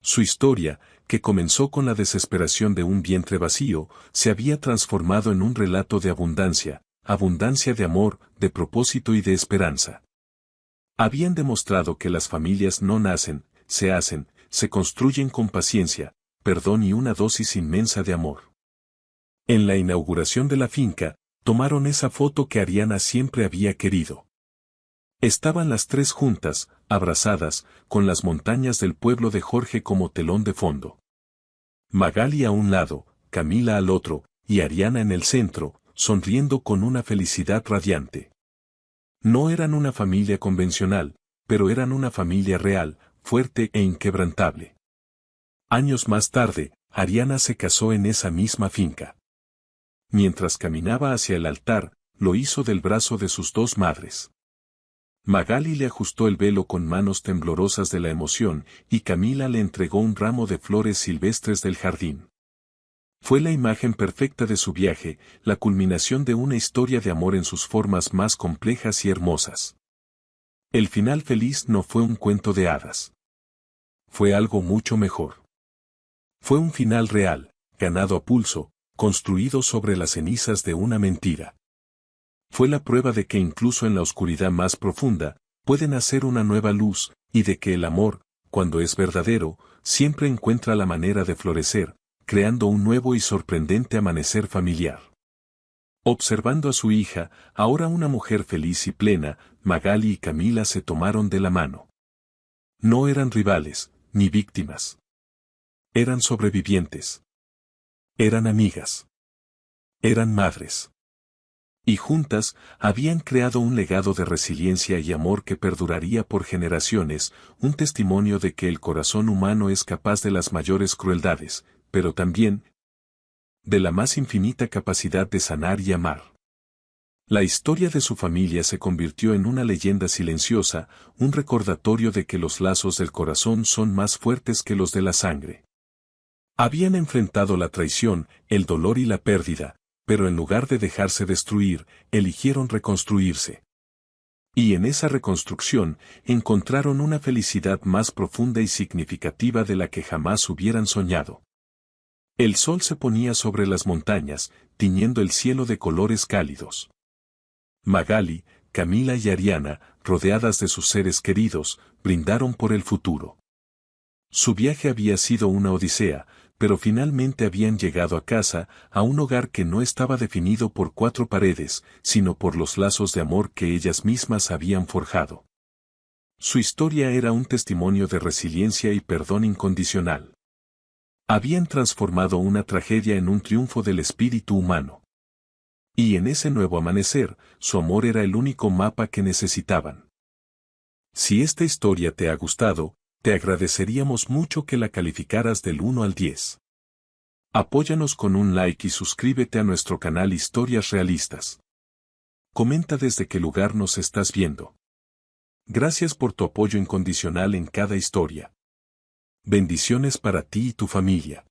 Speaker 1: Su historia, que comenzó con la desesperación de un vientre vacío, se había transformado en un relato de abundancia, abundancia de amor, de propósito y de esperanza. Habían demostrado que las familias no nacen, se hacen, se construyen con paciencia, perdón y una dosis inmensa de amor. En la inauguración de la finca, tomaron esa foto que Ariana siempre había querido. Estaban las tres juntas, abrazadas, con las montañas del pueblo de Jorge como telón de fondo. Magali a un lado, Camila al otro, y Ariana en el centro, sonriendo con una felicidad radiante. No eran una familia convencional, pero eran una familia real, fuerte e inquebrantable. Años más tarde, Ariana se casó en esa misma finca. Mientras caminaba hacia el altar, lo hizo del brazo de sus dos madres. Magali le ajustó el velo con manos temblorosas de la emoción, y Camila le entregó un ramo de flores silvestres del jardín. Fue la imagen perfecta de su viaje, la culminación de una historia de amor en sus formas más complejas y hermosas. El final feliz no fue un cuento de hadas. Fue algo mucho mejor. Fue un final real, ganado a pulso, construido sobre las cenizas de una mentira. Fue la prueba de que incluso en la oscuridad más profunda, puede nacer una nueva luz, y de que el amor, cuando es verdadero, siempre encuentra la manera de florecer, creando un nuevo y sorprendente amanecer familiar. Observando a su hija, ahora una mujer feliz y plena, Magali y Camila se tomaron de la mano. No eran rivales, ni víctimas. Eran sobrevivientes. Eran amigas. Eran madres. Y juntas, habían creado un legado de resiliencia y amor que perduraría por generaciones, un testimonio de que el corazón humano es capaz de las mayores crueldades, pero también de la más infinita capacidad de sanar y amar. La historia de su familia se convirtió en una leyenda silenciosa, un recordatorio de que los lazos del corazón son más fuertes que los de la sangre. Habían enfrentado la traición, el dolor y la pérdida, pero en lugar de dejarse destruir, eligieron reconstruirse. Y en esa reconstrucción, encontraron una felicidad más profunda y significativa de la que jamás hubieran soñado. El sol se ponía sobre las montañas, tiñendo el cielo de colores cálidos. Magali, Camila y Ariana, rodeadas de sus seres queridos, brindaron por el futuro. Su viaje había sido una odisea, pero finalmente habían llegado a casa, a un hogar que no estaba definido por 4 paredes, sino por los lazos de amor que ellas mismas habían forjado. Su historia era un testimonio de resiliencia y perdón incondicional. Habían transformado una tragedia en un triunfo del espíritu humano. Y en ese nuevo amanecer, su amor era el único mapa que necesitaban. Si esta historia te ha gustado, te agradeceríamos mucho que la calificaras del 1 al 10. Apóyanos con un like y suscríbete a nuestro canal Historias Realistas. Comenta desde qué lugar nos estás viendo. Gracias por tu apoyo incondicional en cada historia. Bendiciones para ti y tu familia.